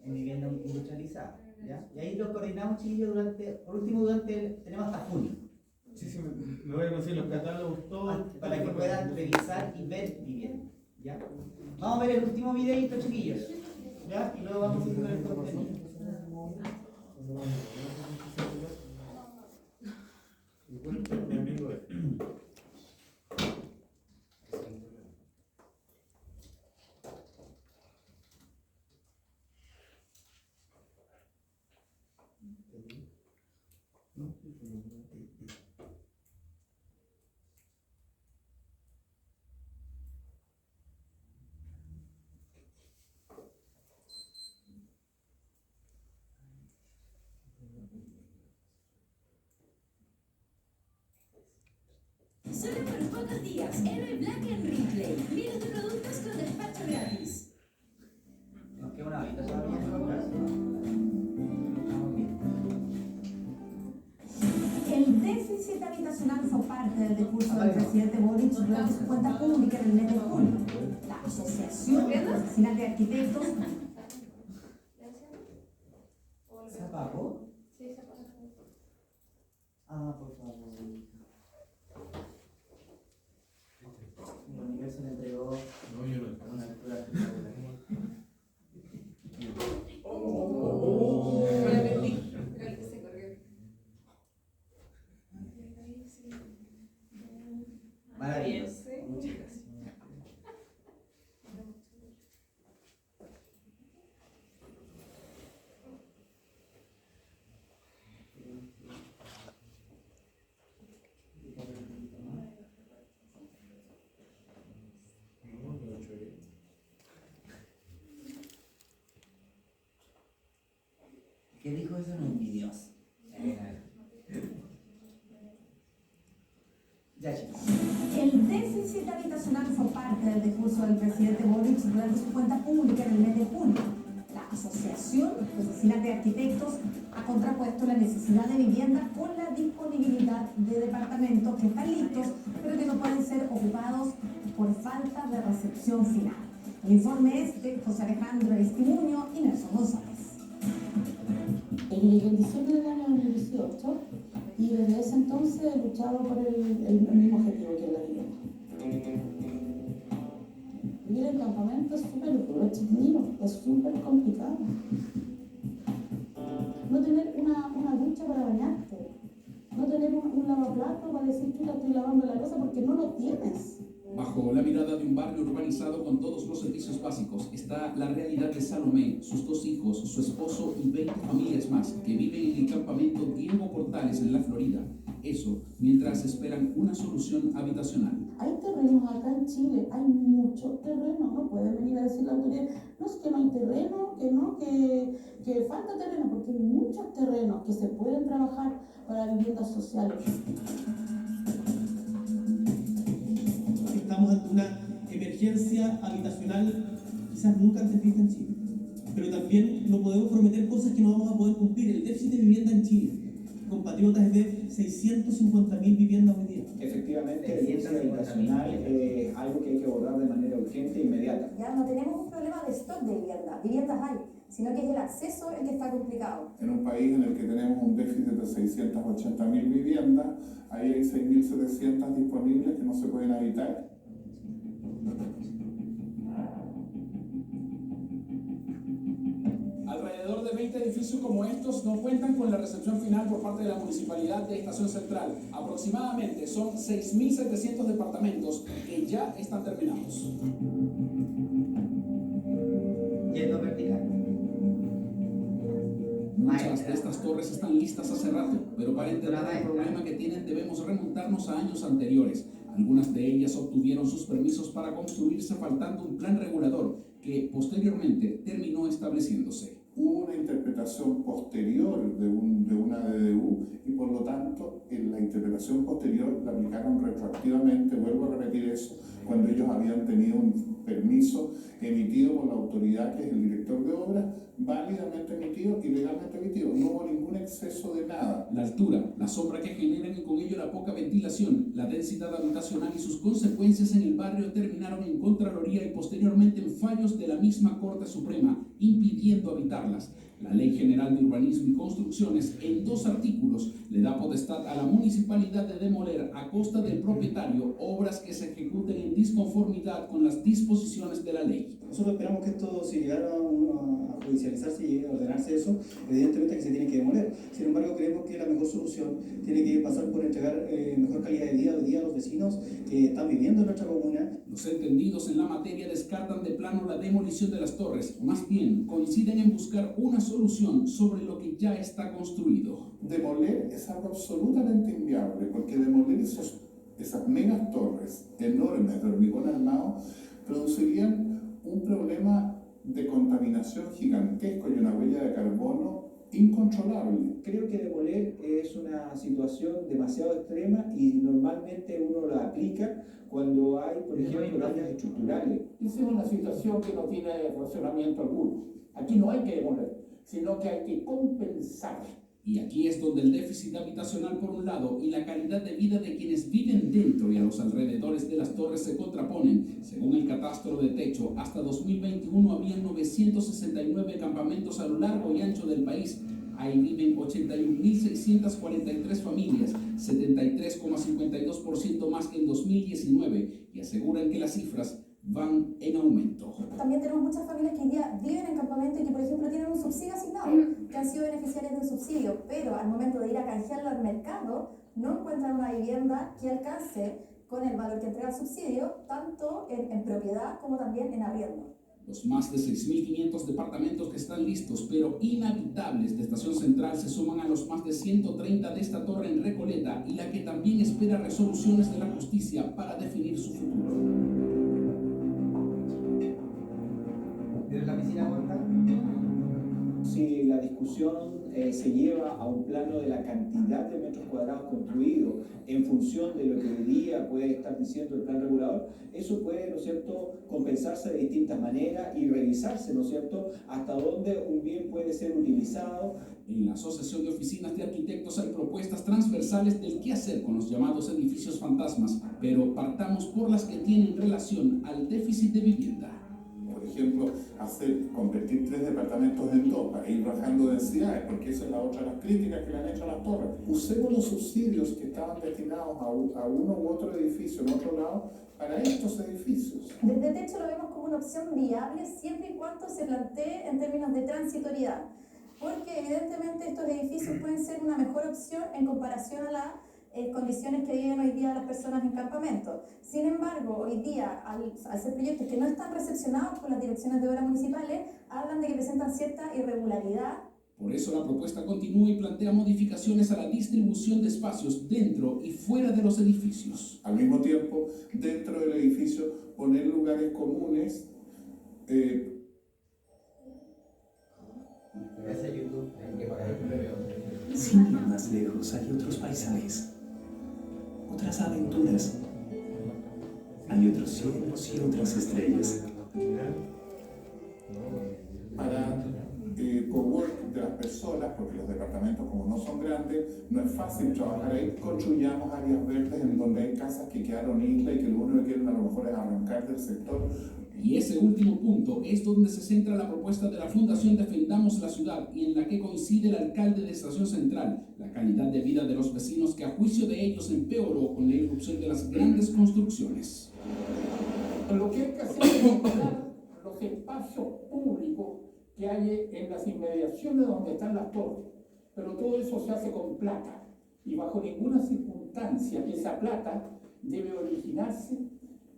en viviendas industrializadas, ¿ya? Y ahí lo coordinamos, chiquillos, tenemos hasta junio. Sí, me voy a conseguir los catálogos todos para que puedan revisar y ver vivienda, ¿ya? Vamos a ver el último videito, chiquillos, ¿ya? Y luego vamos a ir con el contenido. Solo por pocos días, Héroe Black en Ripley. Miles de productos con despacho gratis. Nos queda una horita todavía en el caso. presidente Boric durante su cuenta pública en el mes de junio. La Asociación Nacional de Arquitectos. ¿Se apagó? Sí, se apagó. Ah, por favor. El universo le entregó una altura espectacular. Maravilloso. Muchas gracias. ¿Qué dijo eso? No, envidioso. Ya, chicos. El déficit habitacional fue parte del discurso del presidente Boric durante su cuenta pública en el mes de junio. La Asociación Nacional de Arquitectos ha contrapuesto la necesidad de vivienda con la disponibilidad de departamentos que están listos, pero que no pueden ser ocupados por falta de recepción final. El informe es de José Alejandro Aristimuño y Nelson González. Llegué en diciembre del año 2018 y desde ese entonces he luchado por el mismo objetivo que es la vivienda. Vivir en campamento es súper duro, chiquillo, es súper complicado. No tener una ducha para bañarte, no tener un lavaplato para decir que estoy lavando la loza porque no lo tienes. Bajo la mirada de un barrio urbanizado con todos los servicios básicos está la realidad de Salomé, sus 2 hijos, su esposo y 20 familias más que viven en el campamento Diego Portales en la Florida. Eso mientras esperan una solución habitacional. Hay terrenos acá en Chile, hay mucho terreno, no pueden venir a decir la autoridad, no es que no hay terreno, que falta terreno, porque hay muchos terrenos que se pueden trabajar para viviendas sociales. Estamos ante una emergencia habitacional quizás nunca antes vista en Chile, pero también no podemos prometer cosas que no vamos a poder cumplir. El déficit de vivienda en Chile, compatriotas, es de 650.000 viviendas hoy día. Efectivamente, el déficit habitacional es algo que hay que abordar de manera urgente e inmediata. Ya no tenemos un problema de stock de viviendas hay, sino que es el acceso el que está complicado. En un país en el que tenemos un déficit de 680.000 viviendas, ahí hay 6.700 disponibles que no se pueden habitar. Alrededor de 20 edificios como estos no cuentan con la recepción final por parte de la Municipalidad de Estación Central. Aproximadamente son 6.700 departamentos que ya están terminados. Yendo vertical. Muchas de estas torres están listas hace rato, pero para entender el problema que tienen debemos remontarnos a años anteriores. Algunas de ellas obtuvieron sus permisos para construirse faltando un plan regulador que posteriormente terminó estableciéndose. Hubo una interpretación posterior de una DDU y por lo tanto en la interpretación posterior la aplicaron retroactivamente, vuelvo a repetir eso, cuando ellos habían tenido un permiso emitido por la autoridad que es el director de obras, válidamente emitido y legalmente emitido. No hubo ningún exceso de nada. La altura, la sombra que generan y con ello la poca ventilación, la densidad habitacional y sus consecuencias en el barrio terminaron en Contraloría y posteriormente en fallos de la misma Corte Suprema, impidiendo habitarlas. La Ley General de Urbanismo y Construcciones, en 2 artículos, le da potestad a la municipalidad de demoler a costa del propietario obras que se ejecuten en disconformidad con las disposiciones de la ley. Nosotros esperamos que esto, si llegara a judicializarse y a ordenarse eso, evidentemente que se tiene que demoler. Sin embargo, creemos que la mejor solución tiene que pasar por entregar mejor calidad de vida hoy día a los vecinos que están viviendo en nuestra comuna. Los entendidos en la materia descartan de plano la demolición de las torres, más bien coinciden en buscar una solución sobre lo que ya está construido. Demoler es algo absolutamente inviable, porque demoler esas megas torres enormes de hormigón armado producirían un problema de contaminación gigantesco y una huella de carbono incontrolable. Creo que demoler es una situación demasiado extrema y normalmente uno la aplica cuando hay, por ejemplo, daños estructurales. Esa es una situación que no tiene razonamiento alguno. Aquí no hay que demoler, sino que hay que compensar Y aquí es donde el déficit habitacional por un lado y la calidad de vida de quienes viven dentro y a los alrededores de las torres se contraponen. Según el catastro de Techo, hasta 2021 habían 969 campamentos a lo largo y ancho del país. Ahí viven 81.643 familias, 73,52% más que en 2019, y aseguran que las cifras van en aumento. También tenemos muchas familias que hoy día viven en campamento y que, por ejemplo, tienen un subsidio asignado, que han sido beneficiarios de un subsidio, pero al momento de ir a canjearlo al mercado, no encuentran una vivienda que alcance con el valor que entrega el subsidio, tanto en propiedad como también en arriendo. Los más de 6.500 departamentos que están listos pero inhabitables de Estación Central se suman a los más de 130 de esta torre en Recoleta y la que también espera resoluciones de la justicia para definir su futuro. ¿Pero la piscina cuánta? Si la discusión se lleva a un plano de la cantidad de metros cuadrados construidos en función de lo que hoy día puede estar diciendo el plan regulador, eso puede, ¿no es cierto?, compensarse de distintas maneras y revisarse, ¿no es cierto?, hasta dónde un bien puede ser utilizado. En la Asociación de Oficinas de Arquitectos hay propuestas transversales del qué hacer con los llamados edificios fantasmas, pero partamos por las que tienen relación al déficit de vivienda. Por ejemplo, convertir 3 departamentos en 2 para ir bajando densidades, porque esa es la otra de las críticas que le han hecho a las torres. Usemos los subsidios que estaban destinados a uno u otro edificio en otro lado para estos edificios. Desde Techo lo vemos como una opción viable siempre y cuando se plantee en términos de transitoriedad, porque evidentemente estos edificios pueden ser una mejor opción en comparación a las condiciones que viven hoy día las personas en campamento. Sin embargo, hoy día, al ser proyectos que no están recepcionados por las direcciones de obras municipales, hablan de que presentan cierta irregularidad. Por eso la propuesta continúa y plantea modificaciones a la distribución de espacios dentro y fuera de los edificios. Al mismo tiempo, dentro del edificio, poner lugares comunes. Sin ir más lejos, hay otros paisajes, otras aventuras, hay otros cielos y otras estrellas. Para cowork de las personas, porque los departamentos como no son grandes, no es fácil trabajar ahí. Construyamos áreas verdes en donde hay casas que quedaron islas y que lo único que quieren a lo mejor es arrancar del sector. Y ese último punto es donde se centra la propuesta de la Fundación Defendamos la Ciudad y en la que coincide el alcalde de Estación Central, la calidad de vida de los vecinos que a juicio de ellos empeoró con la irrupción de las grandes construcciones. Lo que hay que hacer es mejorar los espacios públicos que hay en las inmediaciones donde están las torres, pero todo eso se hace con plata y bajo ninguna circunstancia esa plata debe originarse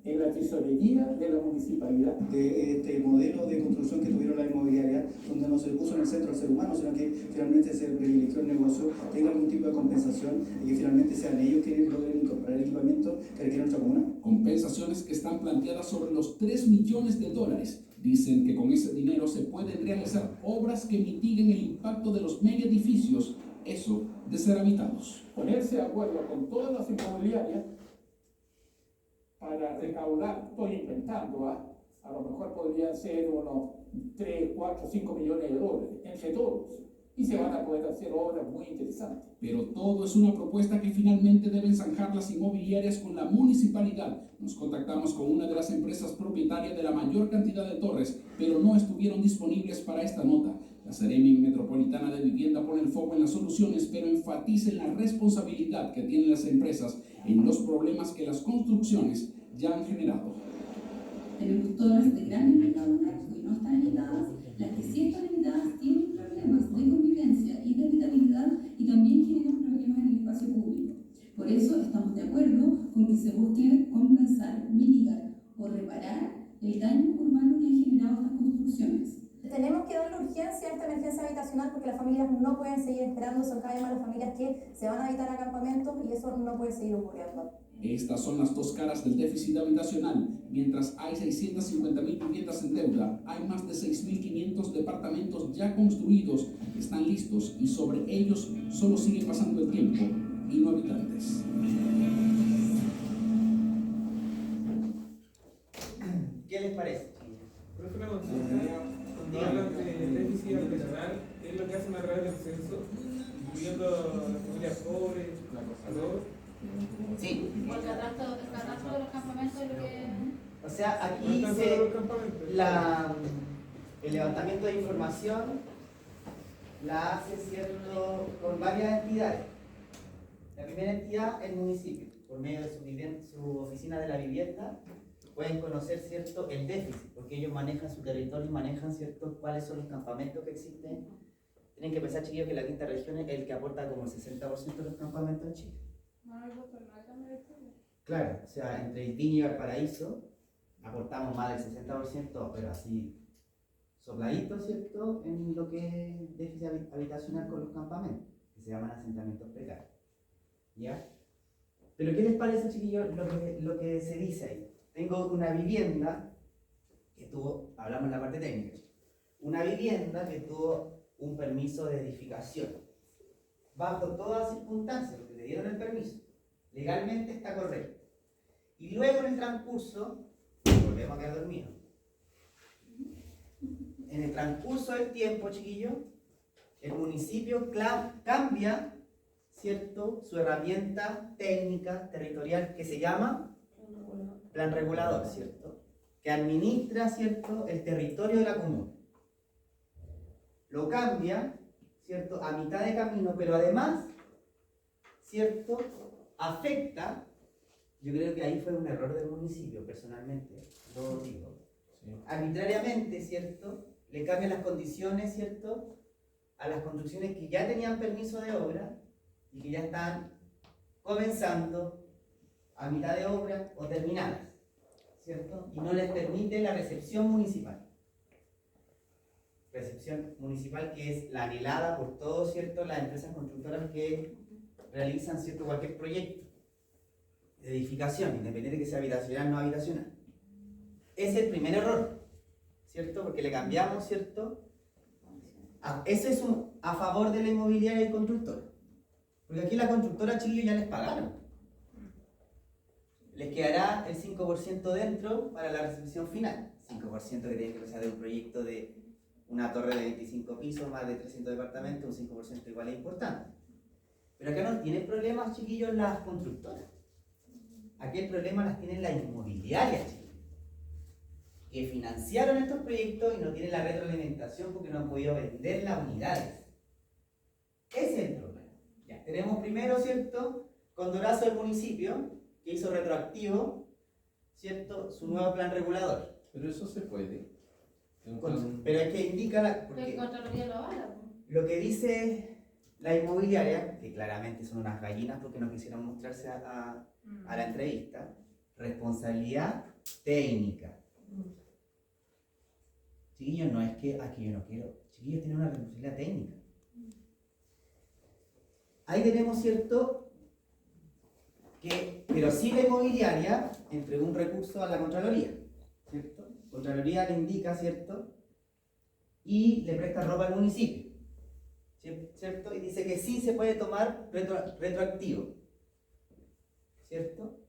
en la tesorería de la municipalidad. De este modelo de construcción que tuvieron la inmobiliaria, donde no se le puso en el centro al ser humano, sino que finalmente se privilegió el negocio, tenga algún tipo de compensación y que finalmente sean ellos quienes logren incorporar el equipamiento que requiere nuestra comuna. Compensaciones que están planteadas sobre los $3 millones. Dicen que con ese dinero se pueden realizar obras que mitiguen el impacto de los mega edificios, eso de ser habitados. Ponerse de acuerdo con todas las inmobiliarias para recaudar, estoy inventando, a lo mejor podrían ser unos 3, 4, 5 millones de dólares entre todos y se van a poder hacer obras muy interesantes. Pero todo es una propuesta que finalmente deben zanjar las inmobiliarias con la municipalidad. Nos contactamos con una de las empresas propietarias de la mayor cantidad de torres, pero no estuvieron disponibles para esta nota. La Seremi Metropolitana de Vivienda pone el foco en las soluciones, pero enfatiza en la responsabilidad que tienen las empresas en los problemas que las construcciones ya han generado. Tenemos torres de gran envergadura que no están habitadas, las que sí están habitadas tienen problemas de convivencia y de habitabilidad y también generan problemas en el espacio público. Por eso estamos de acuerdo con que se busque compensar, mitigar o reparar el daño urbano que han generado estas construcciones. Tenemos que darle urgencia a esta emergencia habitacional porque las familias no pueden seguir esperando, son cada vez más las familias que se van a habitar a campamentos y eso no puede seguir ocurriendo. Estas son las dos caras del déficit habitacional. Mientras hay 650.000 viviendas en deuda, hay más de 6.500 departamentos ya construidos, que están listos y sobre ellos solo sigue pasando el tiempo y no habitantes. ¿Qué les parece? Por eso la consulta, cuando hablan de déficit habitacional, es lo que hacen a través del censo. incluyendo familias pobres, a todos. Sí. El catastro de los campamentos es lo que... O sea, aquí el levantamiento de información la hace, ¿cierto?, con varias entidades. La primera entidad es el municipio, por medio de su oficina de la vivienda, pueden conocer, ¿cierto?, el déficit, porque ellos manejan su territorio y manejan, ¿cierto?, cuáles son los campamentos que existen. Tienen que pensar, chiquillos, que la quinta región es el que aporta como el 60% de los campamentos en Chile. Claro, o sea, entre Ipiñi y Valparaíso aportamos más del 60%, pero así sopladito, ¿cierto?, en lo que es déficit habitacional con los campamentos, que se llaman asentamientos precarios. ¿Ya? Pero ¿qué les parece, chiquillos, lo que se dice ahí? Tengo una vivienda que tuvo, hablamos en la parte técnica, una vivienda que tuvo un permiso de edificación, bajo todas circunstancias, porque le dieron el permiso, legalmente está correcto. Y luego en el transcurso, volvemos a quedar dormidos, en el transcurso del tiempo, chiquillos, el municipio cambia, ¿cierto?, su herramienta técnica territorial que se llama plan regulador, ¿cierto?, que administra, ¿cierto?, el territorio de la comuna. Lo cambia, ¿cierto?, a mitad de camino, pero además, ¿cierto?, afecta, yo creo que ahí fue un error del municipio, personalmente, lo digo, arbitrariamente, ¿cierto?, le cambian las condiciones, ¿cierto?, a las construcciones que ya tenían permiso de obra y que ya están comenzando a mitad de obra o terminadas, ¿cierto? Y no les permite la recepción municipal. Recepción municipal que es la anhelada por todos, ¿cierto?, las empresas constructoras que realizan, ¿cierto?, cualquier proyecto de edificación, independiente de que sea habitacional o no habitacional. Es el primer error, ¿cierto? Porque le cambiamos, ¿cierto? Eso es a favor de la inmobiliaria y constructora. Porque aquí la constructora, chiquillos, ya les pagaron. Les quedará el 5% dentro para la recepción final. 5% que tiene que ser de un proyecto de una torre de 25 pisos, más de 300 departamentos, un 5% igual es importante. Pero acá no tienen problemas, chiquillos, las constructoras. Aquí el problema las tienen las inmobiliarias, chiquillos, que financiaron estos proyectos y no tienen la retroalimentación porque no han podido vender las unidades. Ese es el problema. Ya, tenemos primero, ¿cierto?, Condorazo del municipio, que hizo retroactivo, ¿cierto?, su nuevo plan regulador. Pero eso se puede. Pero es que indica lo que dice la inmobiliaria, que claramente son unas gallinas porque no quisieron mostrarse a la entrevista, responsabilidad técnica. Chiquillos, no es que aquí yo no quiero, chiquillos tienen una responsabilidad técnica. Ahí tenemos, ¿cierto?, pero sí la inmobiliaria entregó un recurso a la Contraloría, ¿cierto? Contraloría le indica, ¿cierto?, y le presta ropa al municipio, ¿cierto? Y dice que sí se puede tomar retroactivo, ¿cierto?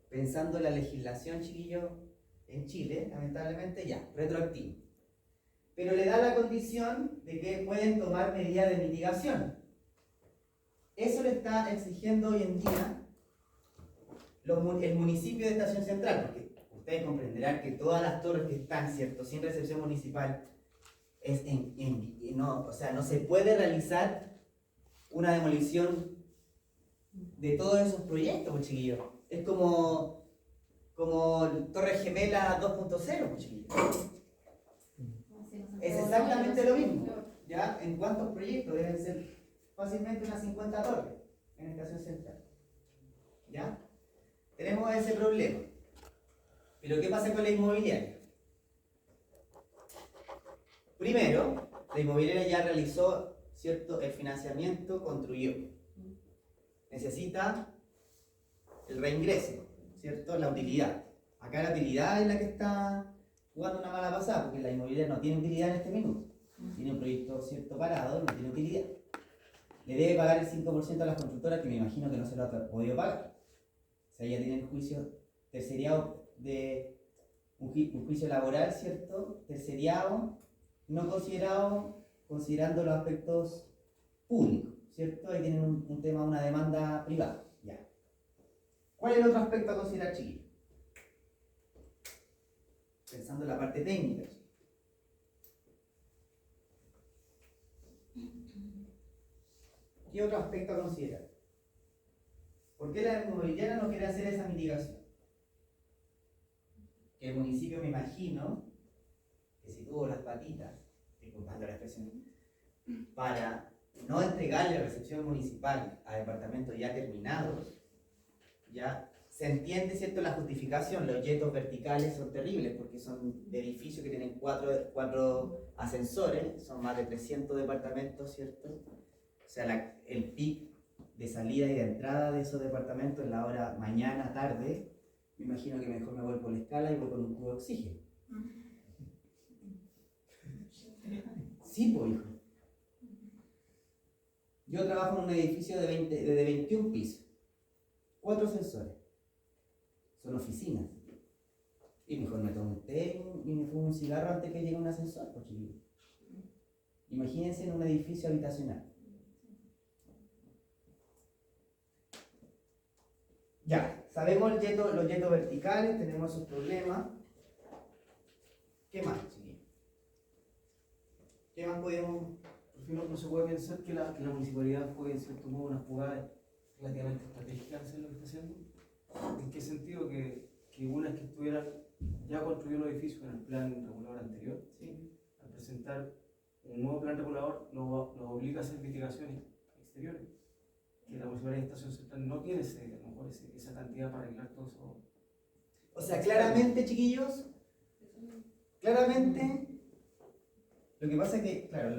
Pensando en la legislación, chiquillos, en Chile, lamentablemente ya, retroactivo. Pero le da la condición de que pueden tomar medidas de mitigación. Eso le está exigiendo hoy en día el municipio de Estación Central, porque ustedes comprenderán que todas las torres que están, ¿cierto?, sin recepción municipal, o sea, no se puede realizar una demolición de todos esos proyectos, pues, chiquillos. Es como Torre Gemela 2.0, pues, chiquillos. Es exactamente lo mismo. ¿Ya? ¿En cuántos proyectos? Deben ser fácilmente unas 50 torres en Estación Central. ¿Ya? Tenemos ese problema. Pero ¿qué pasa con la inmobiliaria? Primero, la inmobiliaria ya realizó, ¿cierto?, el financiamiento, construyó. Necesita el reingreso, ¿cierto?, la utilidad. Acá la utilidad es la que está jugando una mala pasada, porque la inmobiliaria no tiene utilidad en este minuto. Tiene un proyecto, ¿cierto?, parado, no tiene utilidad. Le debe pagar el 5% a las constructoras, que me imagino que no se lo ha podido pagar. O sea, ya tienen juicio terceriado de un juicio laboral, ¿cierto?, terceriado, no considerado, considerando los aspectos públicos, ¿cierto? Ahí tienen un tema, una demanda privada, ya. ¿Cuál es el otro aspecto a considerar, chiquillos? Pensando en la parte técnica. ¿Qué otro aspecto a considerar? ¿Por qué la inmobiliaria no quiere hacer esa mitigación? Que el municipio, me imagino, que si tuvo las patitas, disculpando la expresión, para no entregarle recepción municipal a departamentos ya terminados, ya se entiende, ¿cierto?, la justificación. Los yetos verticales son terribles porque son edificios que tienen cuatro ascensores, son más de 300 departamentos, ¿cierto? O sea, el pic de salida y de entrada de esos departamentos en la hora mañana, tarde, me imagino que mejor me voy por la escala y voy con un tubo de oxígeno. Sí, pues, hijo. Yo trabajo en un edificio de 21 pisos, 4 ascensores, son oficinas. Y mejor me tomo un té y me fumo un cigarro antes que llegue un ascensor, pues, chiquillos. Imagínense en un edificio habitacional. Ya, sabemos los yetos verticales, tenemos esos problemas. ¿Qué más, chiquillos? ¿Qué más podemos...? No se puede pensar que la municipalidad fue, en cierto modo, una jugada relativamente estratégica de hacer lo que está haciendo. ¿En qué sentido? Que una vez que estuvieran ya construidos los edificios en el plan regulador anterior, ¿sí?, al presentar un nuevo plan regulador, nos obliga a hacer mitigaciones exteriores. Que la municipalidad de Estación Central no tiene a lo mejor esa cantidad para arreglar todo eso. O sea, claramente, chiquillos, claramente, lo que pasa es que, claro,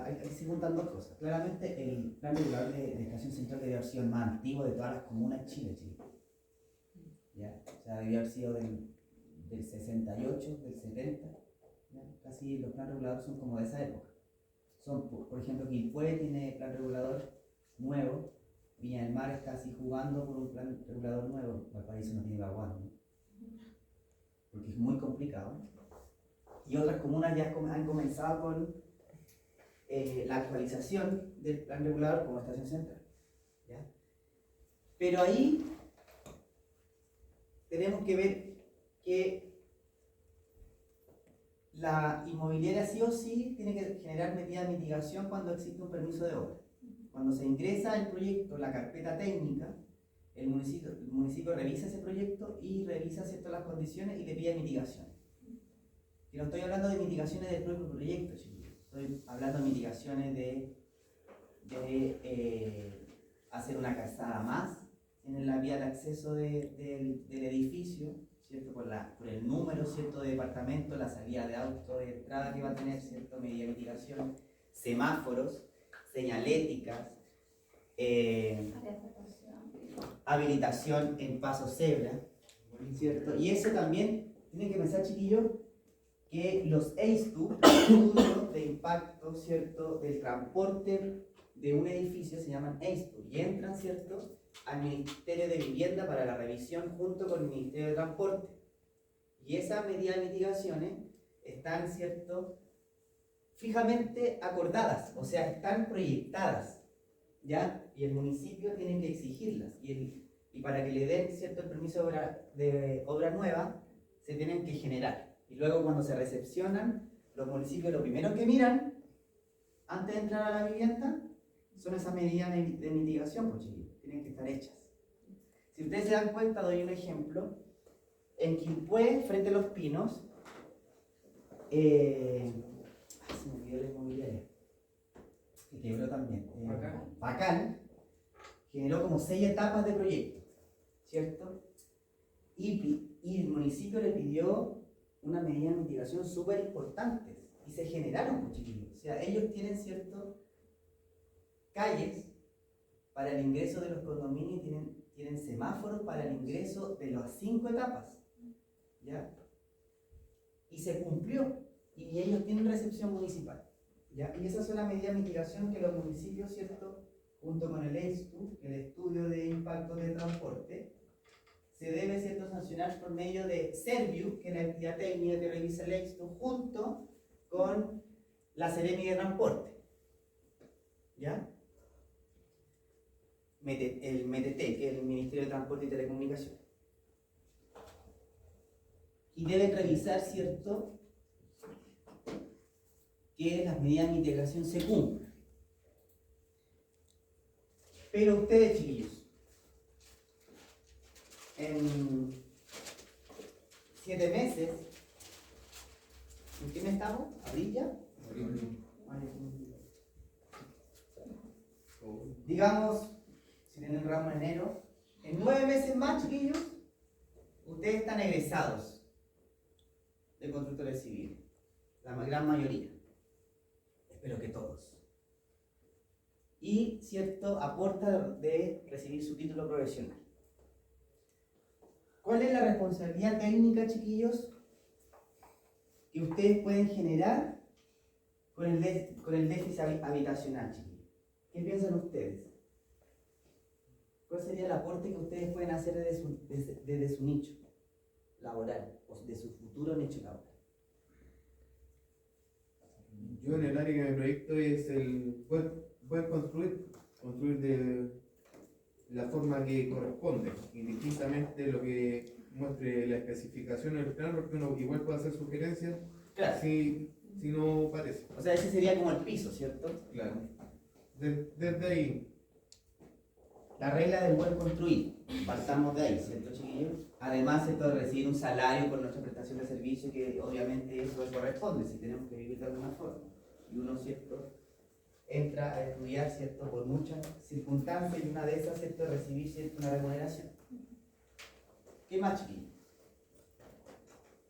ahí se juntan dos cosas. Claramente, el plan regulador de Estación Central debe haber sido el más antiguo de todas las comunas de Chile, chicos. ¿Ya? O sea, debe haber sido del 68, del 70. ¿Ya? Casi los planes reguladores son como de esa época. Son, por ejemplo, Quilpué tiene plan regulador nuevo, Viña del Mar está así jugando por un plan regulador nuevo, Valparaíso no tiene Baguán, ¿no? Porque es muy complicado. Y otras comunas ya han comenzado con la actualización del plan regulador como Estación Central, ¿ya? Pero ahí tenemos que ver que la inmobiliaria sí o sí tiene que generar medidas de mitigación cuando existe un permiso de obra. Cuando se ingresa el proyecto, la carpeta técnica, el municipio revisa ese proyecto y revisa, ¿cierto?, las condiciones y le pide mitigaciones. Y no estoy hablando de mitigaciones del propio proyecto, chicos. Estoy hablando de mitigaciones de hacer una calzada más en la vía de acceso del edificio, ¿cierto?, por el número, ¿cierto?, de departamentos, la salida de auto, de entrada que va a tener, ¿cierto?, medida de mitigación, semáforos, señaléticas, habilitación en paso cebra, ¿cierto? Y eso también, tienen que pensar, chiquillos, que los EISTU, estudios de impacto, ¿cierto?, del transporte de un edificio se llaman EISTU y entran, ¿cierto?, al Ministerio de Vivienda para la revisión junto con el Ministerio de Transporte. Y esas medidas de mitigaciones están, ¿cierto?, fijamente acordadas, o sea, están proyectadas, ¿ya? Y el municipio tiene que exigirlas. Y para que le den, ¿cierto?, el permiso de obra nueva, se tienen que generar. Y luego cuando se recepcionan, los municipios lo primero que miran, antes de entrar a la vivienda, son esas medidas de mitigación, pues chiquillos, tienen que estar hechas. Si ustedes se dan cuenta, doy un ejemplo. En Quilpué, frente a Los Pinos, se me olvidó la inmobiliaria, que quebró también. Bacán, generó como 6 etapas de proyecto, ¿cierto? Y el municipio le pidió una medida de mitigación súper importante y se generaron, pues, chiquillos. O sea, ellos tienen, ¿cierto?, calles para el ingreso de los condominios, tienen semáforos para el ingreso de las 5 etapas, ¿ya? Y se cumplió, y ellos tienen recepción municipal, ¿ya? Y esas son las medidas de mitigación que los municipios, ¿cierto?, junto con el EISTU, el estudio de impacto de transporte, se debe, ¿cierto?, sancionar por medio de Serviu, que es la entidad técnica que revisa el EISTU, junto con la Seremi de Transporte, ¿ya? el MTT, que es el Ministerio de Transporte y Telecomunicaciones. Y deben revisar, ¿cierto?, que las medidas de mitigación se cumplan. Pero ustedes, chiquillos, en 7 meses, ¿en qué mes estamos? ¿Abril ya? Digamos, si tienen ramo en enero, en 9 meses más, chiquillos, ustedes están egresados de constructores civiles, la gran mayoría, espero que todos, y cierto, a puerta de recibir su título profesional. ¿Cuál es la responsabilidad técnica, chiquillos, que ustedes pueden generar con el déficit habitacional, chiquillos? ¿Qué piensan ustedes? ¿Cuál sería el aporte que ustedes pueden hacer desde su nicho laboral, o de su futuro nicho laboral? Yo en el área que me proyecto es el poder construir de la forma que corresponde, indistintamente de lo que muestre la especificación del plan, porque uno igual puede hacer sugerencias, claro, si no parece. O sea, ese sería como el piso, ¿cierto? Claro. Desde ahí. La regla del buen construir, partamos de ahí, ¿cierto, chiquillos? Además, ¿cierto?, de recibir un salario por nuestra prestación de servicio, que obviamente eso corresponde, si tenemos que vivir de alguna forma. Y uno, ¿cierto?, entra a estudiar, ¿cierto?, por muchas circunstancias, y una de esas, ¿cierto?, es recibir, ¿cierto?, una remuneración. ¿Qué más, chiquillos?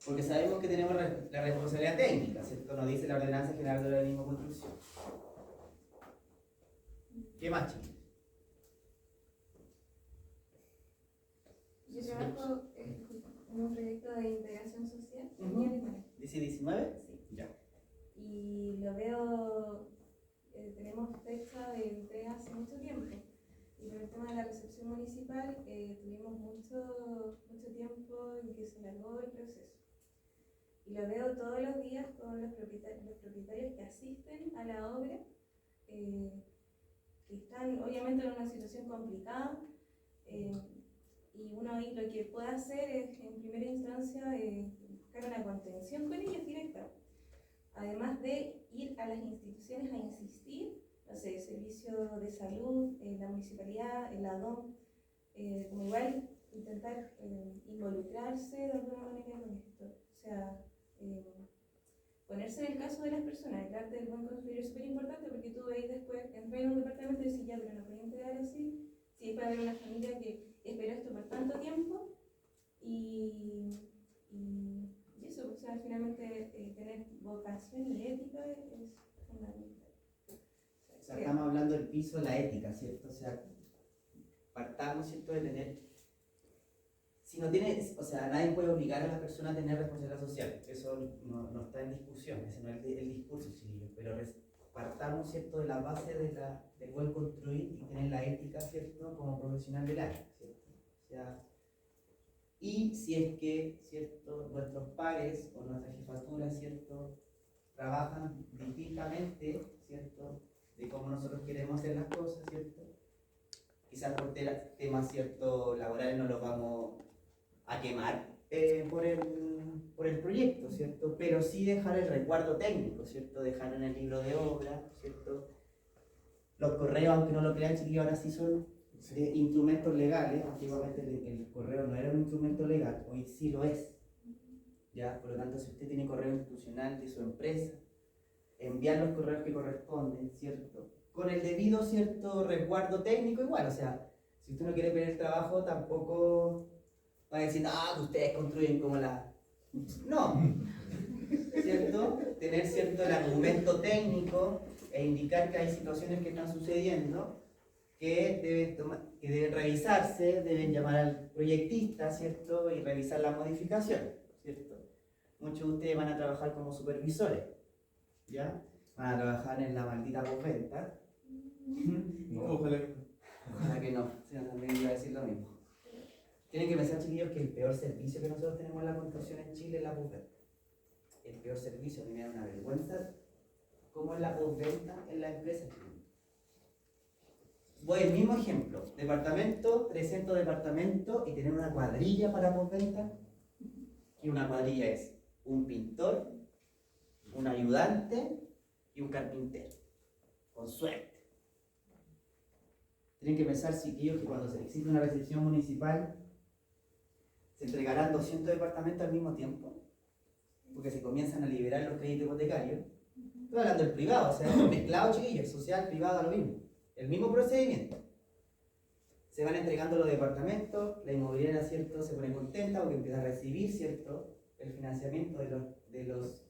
Porque sabemos que tenemos la responsabilidad técnica, ¿cierto? Nos dice la Ordenanza General de Urbanismo y Construcción. ¿Qué más, chiquillos? Yo trabajo en un proyecto de integración social. ¿Dice 19? Sí. Ya. Y lo veo, tenemos fecha de entrega hace mucho tiempo. Y por el tema de la recepción municipal, tuvimos mucho tiempo en que se alargó el proceso. Y lo veo todos los días con los propietarios que asisten a la obra, que están obviamente en una situación complicada. Y uno ahí lo que puede hacer es, en primera instancia, buscar una contención con ellos directa. Además de ir a las instituciones a insistir, no sé, servicio de salud, la municipalidad, el ADOM, como igual intentar involucrarse de alguna manera con esto. O sea, ponerse en el caso de las personas. El arte del buen construir es súper importante, porque tú veis después, entrar en un departamento y decís, ya, pero no pueden entregar así. Sí, puede haber una familia que esperó esto por tanto tiempo y eso, o sea, finalmente tener vocación y ética es fundamental. O sea, estamos hablando del piso de la ética, ¿cierto? O sea, partamos, ¿cierto?, de tener... Si no tiene, o sea, nadie puede obligar a la persona a tener responsabilidad social. Eso no está en discusión, ese no es el discurso, chiquillos. Pero partamos, ¿cierto?, de la base del buen construir y tener la ética, ¿cierto?, como profesional del área, ¿cierto? O sea, y si es que, ¿cierto?, nuestros pares o nuestra jefatura, ¿cierto?, trabajan distintamente, ¿cierto?, de cómo nosotros queremos hacer las cosas, ¿cierto? Quizás por temas, ¿cierto?, laborales no los vamos a quemar por el proyecto, ¿cierto? Pero sí dejar el resguardo técnico, ¿cierto? Dejar en el libro de obra, ¿cierto? Los correos, aunque no lo crean, chiquillos, ahora sí son instrumentos legales. Antiguamente el correo no era un instrumento legal, hoy sí lo es. ¿Ya? Por lo tanto, si usted tiene correo institucional de su empresa, enviar los correos que corresponden, ¿cierto? Con el debido, ¿cierto?, resguardo técnico igual. O sea, si usted no quiere pedir trabajo, tampoco va a decir, que ustedes construyen como la... No, ¿cierto? Tener, ¿cierto?, el argumento técnico e indicar que hay situaciones que están sucediendo que deben revisarse, deben llamar al proyectista, ¿cierto?, y revisar la modificación, ¿cierto? Muchos de ustedes van a trabajar como supervisores, ¿ya? Van a trabajar en la maldita postventa. No, ojalá que no, también iba a decir lo mismo. Tienen que pensar, chiquillos, que el peor servicio que nosotros tenemos en la construcción en Chile es la postventa. El peor servicio, a mí me da una vergüenza cómo es la postventa en la empresa. voy al mismo ejemplo. Departamento, 300 departamentos y tener una cuadrilla para postventa. Y una cuadrilla es un pintor, un ayudante y un carpintero. Con suerte. Tienen que pensar, chiquillos, que cuando se existe una recepción municipal, se entregarán 200 departamentos al mismo tiempo, porque se comienzan a liberar los créditos hipotecarios. Estoy hablando del privado, o sea, mezclado, chiquillos, el social, privado, lo mismo. El mismo procedimiento. Se van entregando los departamentos, la inmobiliaria, ¿cierto?, se pone contenta porque empieza a recibir, ¿cierto?, el financiamiento de los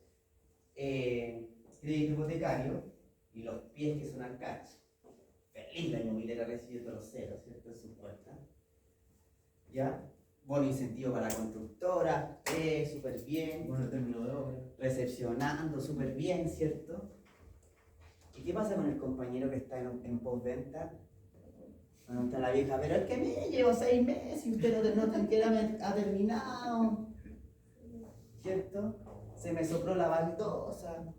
créditos hipotecarios y los pies que son al cacho. Feliz la inmobiliaria recibiendo los ceros, ¿cierto?, en sus cuentas. ¿Ya? Bono incentivo para la constructora, súper bien. Bueno, término de obra. Recepcionando súper bien, ¿cierto? ¿Y qué pasa con el compañero que está en postventa? No está la vieja, pero es que me llevo 6 meses y usted no tan siquiera ha terminado. ¿Cierto? Se me sopló la baldosa.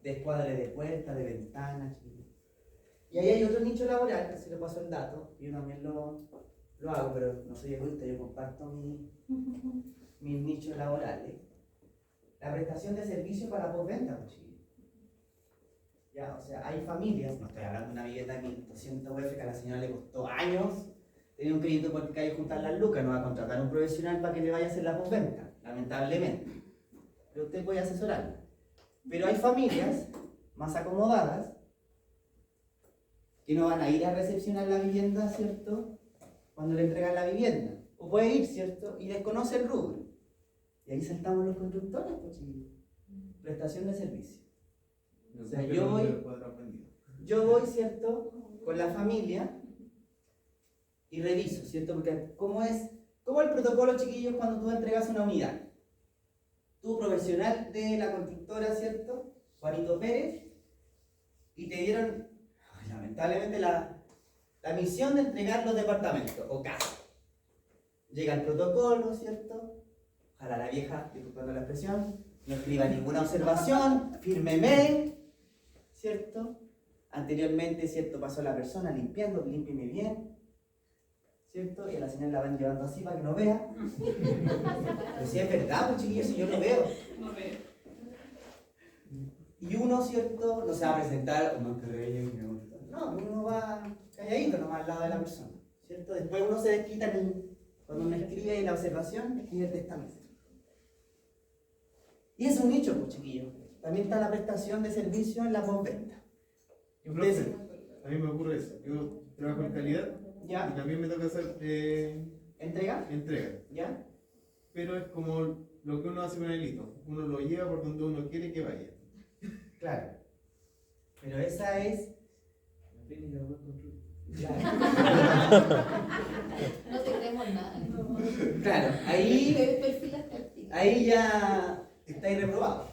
Descuadre de puertas, de ventanas. Y ahí hay otro nicho laboral, que se lo paso el dato, yo también lo hago, pero no soy egoísta, yo comparto mis nichos laborales. La prestación de servicios para postventa, pues, chicos. Ya, o sea, hay familias, no estoy hablando de una vivienda de 1200 UF que a la señora le costó años tener un crédito porque hay que juntar las lucas, no va a contratar a un profesional para que le vaya a hacer la postventa, lamentablemente. Pero usted puede asesorarla. Pero hay familias más acomodadas que no van a ir a recepcionar la vivienda, ¿cierto?, cuando le entregan la vivienda. O puede ir, ¿cierto?, y desconoce el rubro. Y ahí saltamos los constructores, pues, chicos. Prestación de servicio. O sea, yo voy, ¿cierto?, con la familia y reviso, ¿cierto? Porque ¿cómo es el protocolo, chiquillos, cuando tú entregas una unidad? Tú, profesional de la constructora, ¿cierto?, Juanito Pérez, y te dieron, lamentablemente, la misión de entregar los departamentos o casas. Llega el protocolo, ¿cierto? Ojalá la vieja, disculpando la expresión, no escriba ninguna observación, fírmeme, ¿cierto? Anteriormente, ¿cierto?, pasó la persona limpiando, límpieme bien, ¿cierto? Y a la señora la van llevando así para que no vea. Pero si es verdad, pues, chiquillos, si yo lo veo. Y uno, ¿cierto?, no se va a presentar, no, uno va calladito nomás al lado de la persona, ¿cierto? Después uno se desquita cuando uno escribe la observación, escribe el testamento. Y es un nicho, pues, chiquillos. También está la prestación de servicio en la postventa. A mí me ocurre eso. Yo trabajo en calidad. ¿Ya? Y también me toca hacer ¿entrega? ¿Ya? Pero es como lo que uno hace con el hito. Uno lo lleva por donde uno quiere que vaya. Claro. Pero esa es... No te creemos nada. Claro, ahí ya estáis reprobados.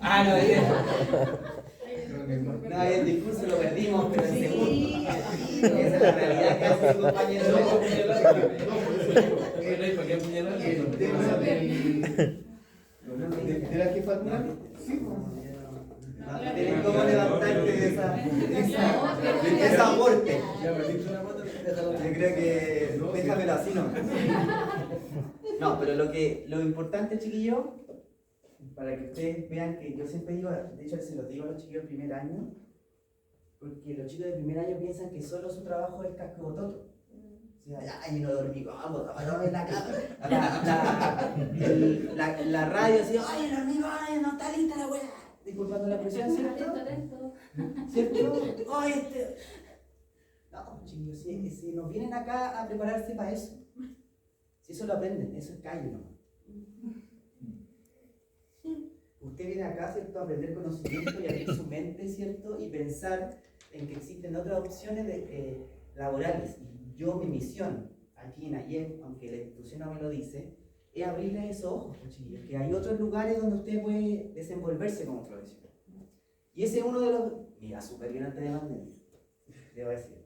No, el discurso lo perdimos, pero en segundo. Esa es la realidad que hace su compañero. ¿De la jefatura? Sí. No tienes cómo levantarte de esa muerte. Yo creo que... déjamelo así, ¿no? No, pero lo importante, chiquillos, para que ustedes vean que yo siempre digo, de hecho se los digo a los chiquillos del primer año, porque los chicos del primer año piensan que solo su trabajo es cascobototo. O sea, ya lleno de hormigón, botador en la cama, la radio así, ay, el hormigón, no está lista la weá. Disculpando la expresión, ¿cierto? ¿Cierto? Ay, no, chicos, si nos vienen acá a prepararse para eso, si eso lo aprenden, eso es calle nomás. Usted viene acá, ¿cierto?, a aprender conocimiento y abrir su mente, ¿cierto?, y pensar en que existen otras opciones laborales. Mi misión aquí en AYEF, aunque la institución no me lo dice, es abrirle esos ojos, chiquillos, que hay otros lugares donde usted puede desenvolverse como profesional. Y ese es uno de los... Mira, súper bien antes de pandemia, debo decir.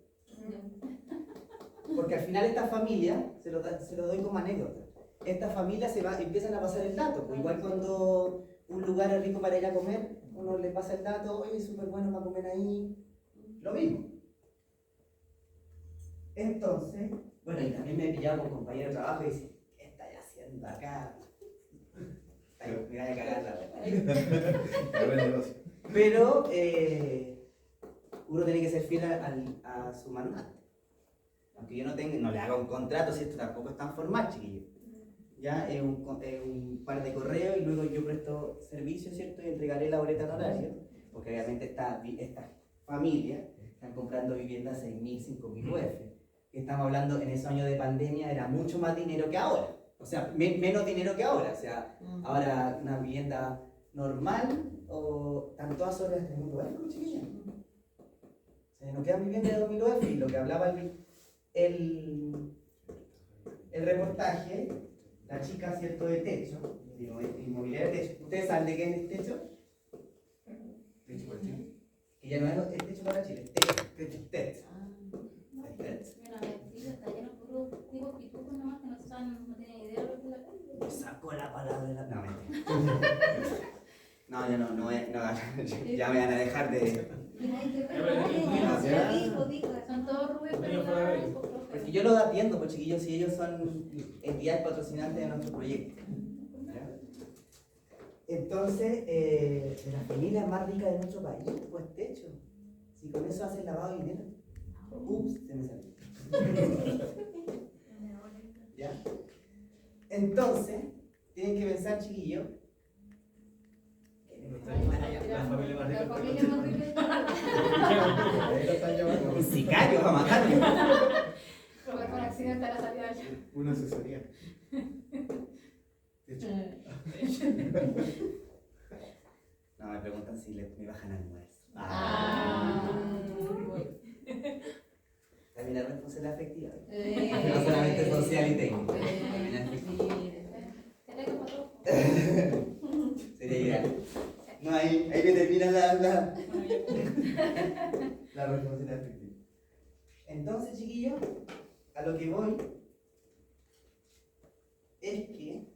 Porque al final esta familia, se lo doy como anécdota, estas familias empiezan a pasar el dato, pues igual cuando un lugar es rico para ir a comer, uno le pasa el dato, oye, súper bueno para comer ahí, lo mismo. Entonces, bueno, y también me he pillado con compañeros de trabajo y dicen, ¿qué estáis haciendo acá? Me voy a cagar la verdad. Pero uno tiene que ser fiel a su manual. Aunque yo no le haga un contrato, si esto tampoco es tan formal, chiquillos. Ya es un par de correos y luego yo presto servicio, ¿cierto? Y entregaré la boleta en horario, porque obviamente estas familias están comprando viviendas a 6.000, 5.000 UF. Estamos hablando, en esos años de pandemia era mucho más dinero que ahora. O sea, menos dinero que ahora. O sea, ahora una vivienda normal o están todas horas de 3.000 UF, chiquillos. O sea, nos quedan viviendas de 2.000 UF y lo que hablaba el reportaje, la chica, ¿cierto?, de techo, inmobiliaria de techo. ¿Ustedes saben de qué es el techo? Techo para Chile. Que ya no es el techo para Chile, techo. Sacó la palabra de la... No, ya me van a dejar de... Son todos rubios, pero porque yo lo atiendo, pues chiquillos, si ellos son entidades patrocinantes de nuestro proyecto. ¿Ya? Entonces, de las familias más ricas de nuestro país, pues techo. Si con eso hacen lavado de dinero. Ups, se me salió. ¿Ya? Entonces, tienen que pensar, chiquillos. La familia más rica. Un sicario va a matarme. Por accidente a la salida allá. Una asesoría. No, me preguntan si me bajan almuerzo. También la responsabilidad afectiva. No solamente social y técnica. Sería ideal. No, ahí me termina la responsabilidad afectiva. Entonces, chiquillos, a lo que voy es que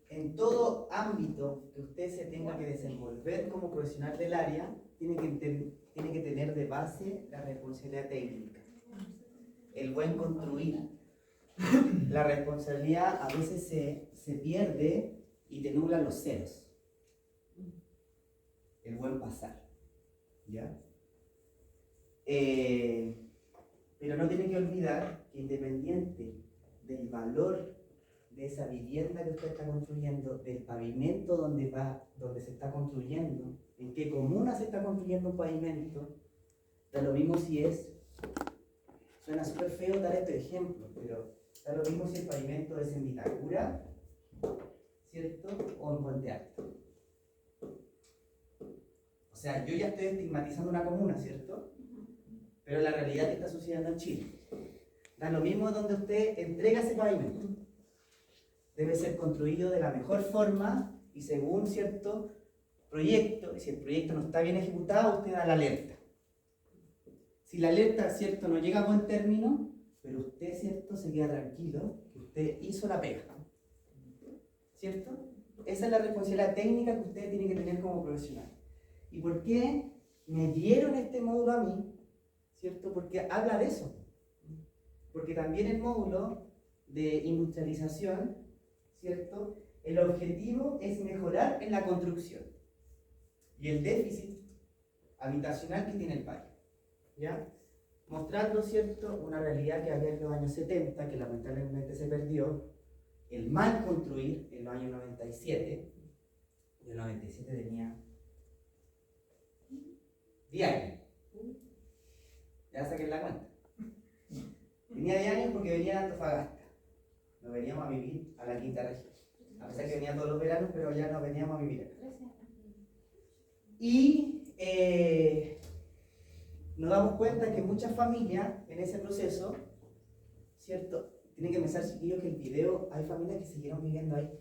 en todo ámbito que usted se tenga que desenvolver como profesional del área, tiene que tener de base la responsabilidad técnica, el buen construir. La responsabilidad a veces se pierde y te nublan los ceros. El buen pasar. ¿Ya? Pero no tiene que olvidar que independiente del valor de esa vivienda que usted está construyendo, del pavimento donde se está construyendo, en qué comuna se está construyendo un pavimento, da lo mismo si suena súper feo dar este ejemplo, pero da lo mismo si el pavimento es en Vitacura, ¿cierto? O en Puente Alto. O sea, yo ya estoy estigmatizando una comuna, ¿cierto? Pero la realidad que está sucediendo en Chile. Da lo mismo donde usted entrega ese pavimento. Debe ser construido de la mejor forma y según cierto proyecto. Y si el proyecto no está bien ejecutado, usted da la alerta. Si la alerta, ¿cierto?, no llega a buen término, pero usted, ¿cierto?, se queda tranquilo que usted hizo la pega. ¿Cierto? Esa es la responsabilidad técnica que usted tiene que tener como profesional. ¿Y por qué me dieron este módulo a mí? ¿Cierto? Porque habla de eso. Porque también el módulo de industrialización, ¿cierto?, el objetivo es mejorar en la construcción y el déficit habitacional que tiene el país. ¿Ya? Mostrando, ¿cierto?, una realidad que había en los años 70, que lamentablemente se perdió, el mal construir en los años 97. Y el 97 tenía 10 años. Ya saquen la cuenta. Tenía 10 años porque venía de Antofagasta. Nos veníamos a vivir a la quinta región. A pesar que venía todos los veranos, pero ya nos veníamos a vivir acá. Y nos damos cuenta que muchas familias en ese proceso, ¿cierto? Tienen que pensar, chiquillos, que el video, hay familias que siguieron viviendo ahí.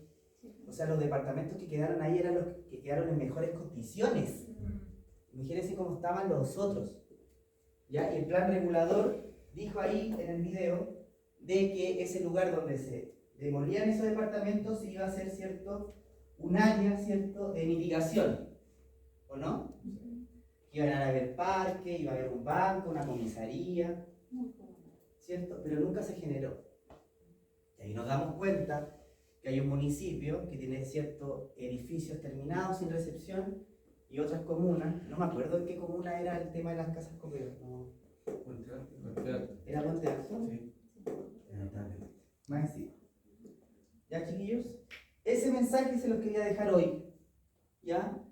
O sea, los departamentos que quedaron ahí eran los que quedaron en mejores condiciones. Imagínense cómo estaban los otros. ¿Ya? Y el plan regulador dijo ahí en el video de que ese lugar donde se demolían esos departamentos iba a ser, ¿cierto?, un área, ¿cierto?, de mitigación. ¿o no? Iban a haber parques, iba a haber un banco, una comisaría, ¿cierto? Pero nunca se generó. Y ahí nos damos cuenta que hay un municipio que tiene ciertos edificios terminados sin recepción y otras comunas, no me acuerdo en qué comuna era el tema de las casas coperas, no. ¿Era Puente Alto? Sí. Más encima. ¿Ya, chiquillos? Ese mensaje se los quería dejar hoy, ¿ya?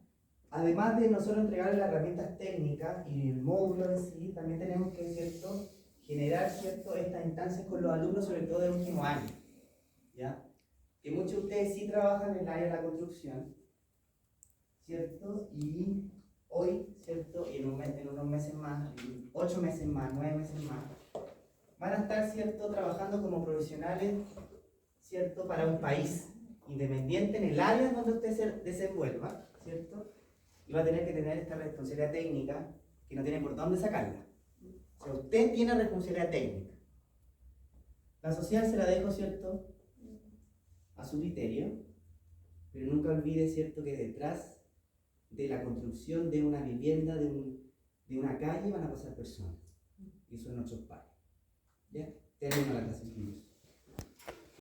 Además de nosotros entregarles las herramientas técnicas y el módulo en sí, también tenemos que, ¿cierto?, generar, ¿cierto?, estas instancias con los alumnos, sobre todo del último año, ¿ya? Que muchos de ustedes sí trabajan en el área de la construcción, ¿cierto? Y hoy, ¿cierto?, en unos meses más, 8 meses más, 9 meses más, van a estar, ¿cierto?, trabajando como profesionales, ¿cierto?, para un país independiente en el área donde usted se desenvuelva, ¿cierto? Y va a tener que tener esta responsabilidad técnica que no tiene por dónde sacarla. O sea, usted tiene responsabilidad técnica. La social se la dejo, ¿cierto?, a su criterio, pero nunca olvide, ¿cierto?, que detrás de la construcción de una vivienda, de una calle, van a pasar personas. Y son nuestros padres. ¿Ya? Termino la clase, chicos.